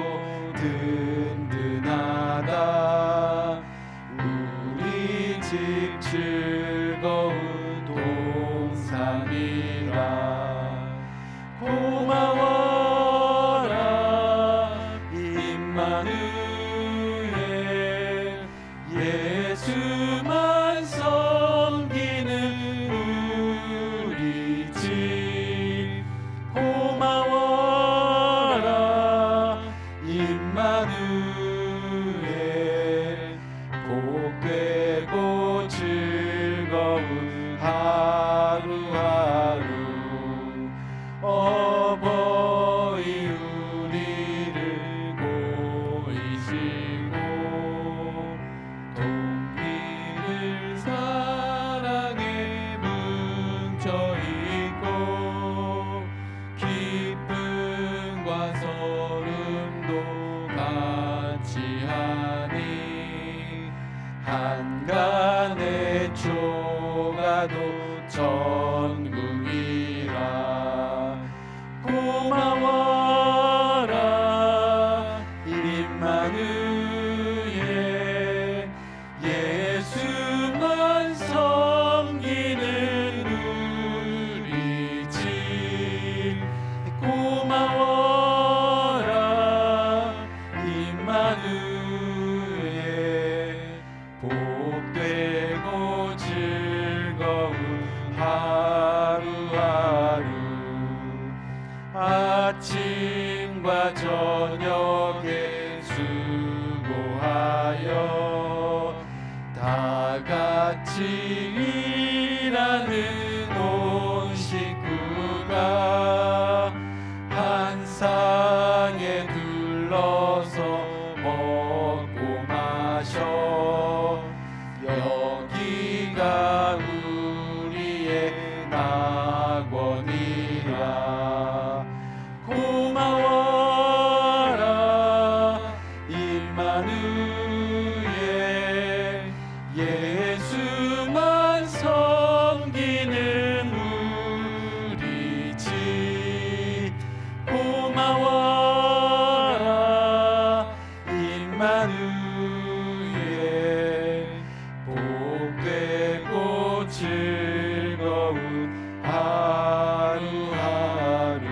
Speaker 2: 든든하다. 우리 집 즐거운 동산이라.
Speaker 4: 아침과 저녁에 수고하여 다 같이 일하는 온 식구가 한 상에 둘러서 먹고 마셔 여기가 우리의 낙원이라 고마워라 임마누엘 예수만 섬기는 우리 집 고마워라 임마누엘 복되고 즐거운 하루하루.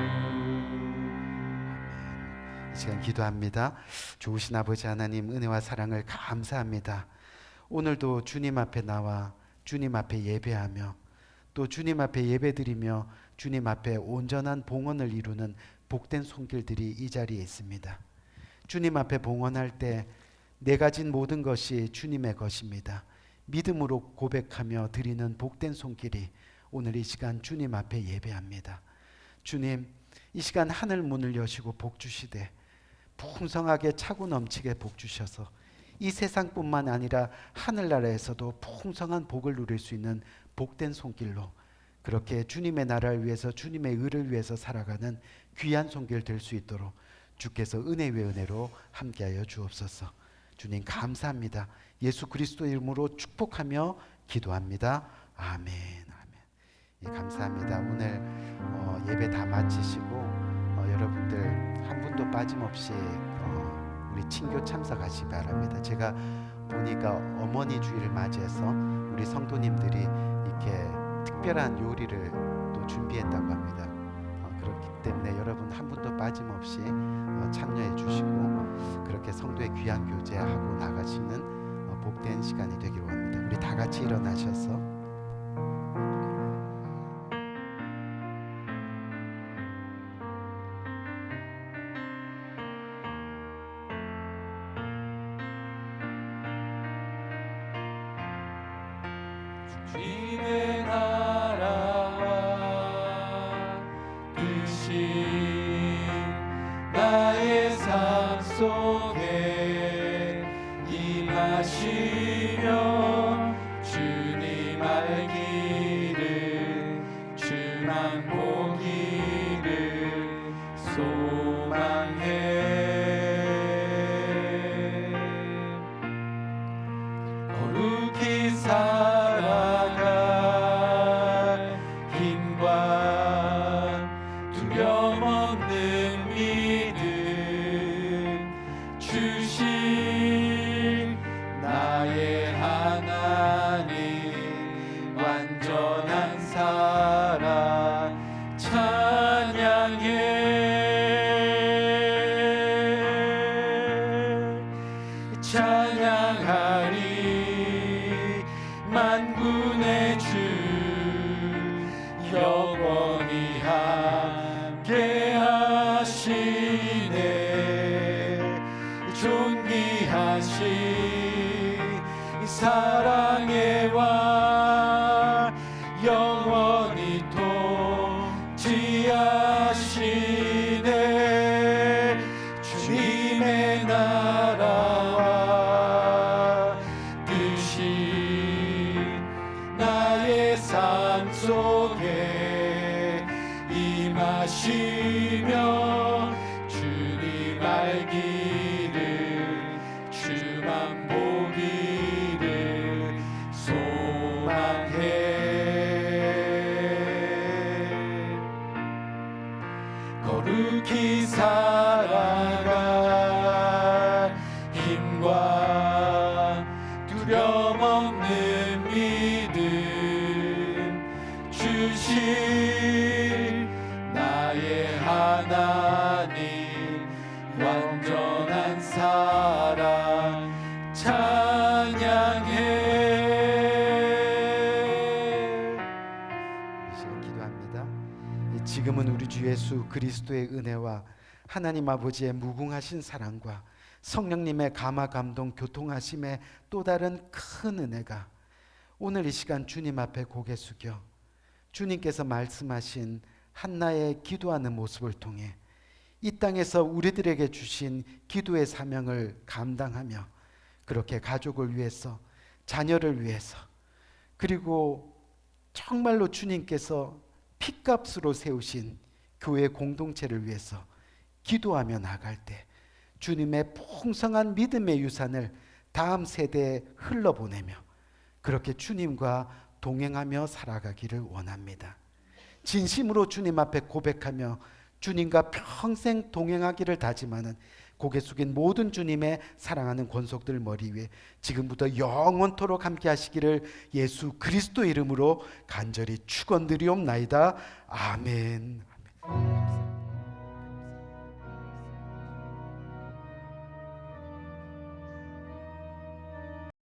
Speaker 3: 이 시간 기도합니다. 좋으신 아버지 하나님, 은혜와 사랑을 감사합니다. 오늘도 주님 앞에 나와 주님 앞에 예배하며 또 주님 앞에 예배드리며 주님 앞에 온전한 봉헌을 이루는 복된 손길들이 이 자리에 있습니다. 주님 앞에 봉헌할 때 내 가진 모든 것이 주님의 것입니다. 믿음으로 고백하며 드리는 복된 손길이 오늘 이 시간 주님 앞에 예배합니다. 주님, 이 시간 하늘 문을 여시고 복 주시되 풍성하게 차고 넘치게 복 주셔서 이 세상뿐만 아니라 하늘나라에서도 풍성한 복을 누릴 수 있는 복된 손길로 그렇게 주님의 나라를 위해서 주님의 의를 위해서 살아가는 귀한 손길 될 수 있도록 주께서 은혜 위에 은혜로 함께하여 주옵소서. 주님 감사합니다. 예수 그리스도 이름으로 축복하며 기도합니다. 아멘. 아멘. 예, 감사합니다. 오늘 예배 다 마치시고 여러분들 한 분도 빠짐없이 우리 친교 참석하시기 바랍니다. 제가 보니까 어머니 주일을 맞이해서 우리 성도님들이 이렇게 특별한 요리를 또 준비했다고 합니다. 그렇기 때문에 여러분 한 분도 빠짐없이 참여해 주시고 그렇게 성도의 귀한 교제하고 나가시는 복된 시간이 되기를 원합니다. 우리 다 같이 일어나셔서
Speaker 4: 주님의 나라와 뜻이 나의 삶 속에 임하시며 주님 알기를 주만 보기를 소망해 거룩히 살아갈 힘과 두려움 없는 믿음 주신 나의 하나님 완전한 사랑 찬양해 찬양하리 만군의 주 영원히 함께 하시네 존귀하신 사랑의 왕 영원히 통치하시네 주님의 나라와 뜻이 나의 삶 속에 임하시며 주님 알기를 주만 보기를 소망해 거룩히 살아갈 힘과 두려움 없는 믿음 주신 나의 하나님 완전한 사랑 찬양해
Speaker 3: 이 시간 기도합니다. 지금은 우리 주 예수 예수 그리스도의 은혜와 하나님 아버지의 무궁하신 사랑과 성령님의 감화 감동 교통하심의 또 다른 큰 은혜가 오늘 이 시간 주님 앞에 고개 숙여 주님께서 말씀하신 한나의 기도하는 모습을 통해 이 땅에서 우리들에게 주신 기도의 사명을 감당하며 그렇게 가족을 위해서, 자녀를 위해서, 그리고 정말로 주님께서 핏값으로 세우신 교회 공동체를 위해서 기도하며 나갈 때 주님의 풍성한 믿음의 유산을 다음 세대에 흘러보내며 그렇게 주님과 동행하며 살아가기를 원합니다. 진심으로 주님 앞에 고백하며 주님과 평생 동행하기를 다짐하는 고개 숙인 모든 주님의 사랑하는 권속들 머리 위에 지금부터 영원토록 함께 하시기를 예수 그리스도 이름으로 간절히 축원드리옵나이다. 아멘. 아멘.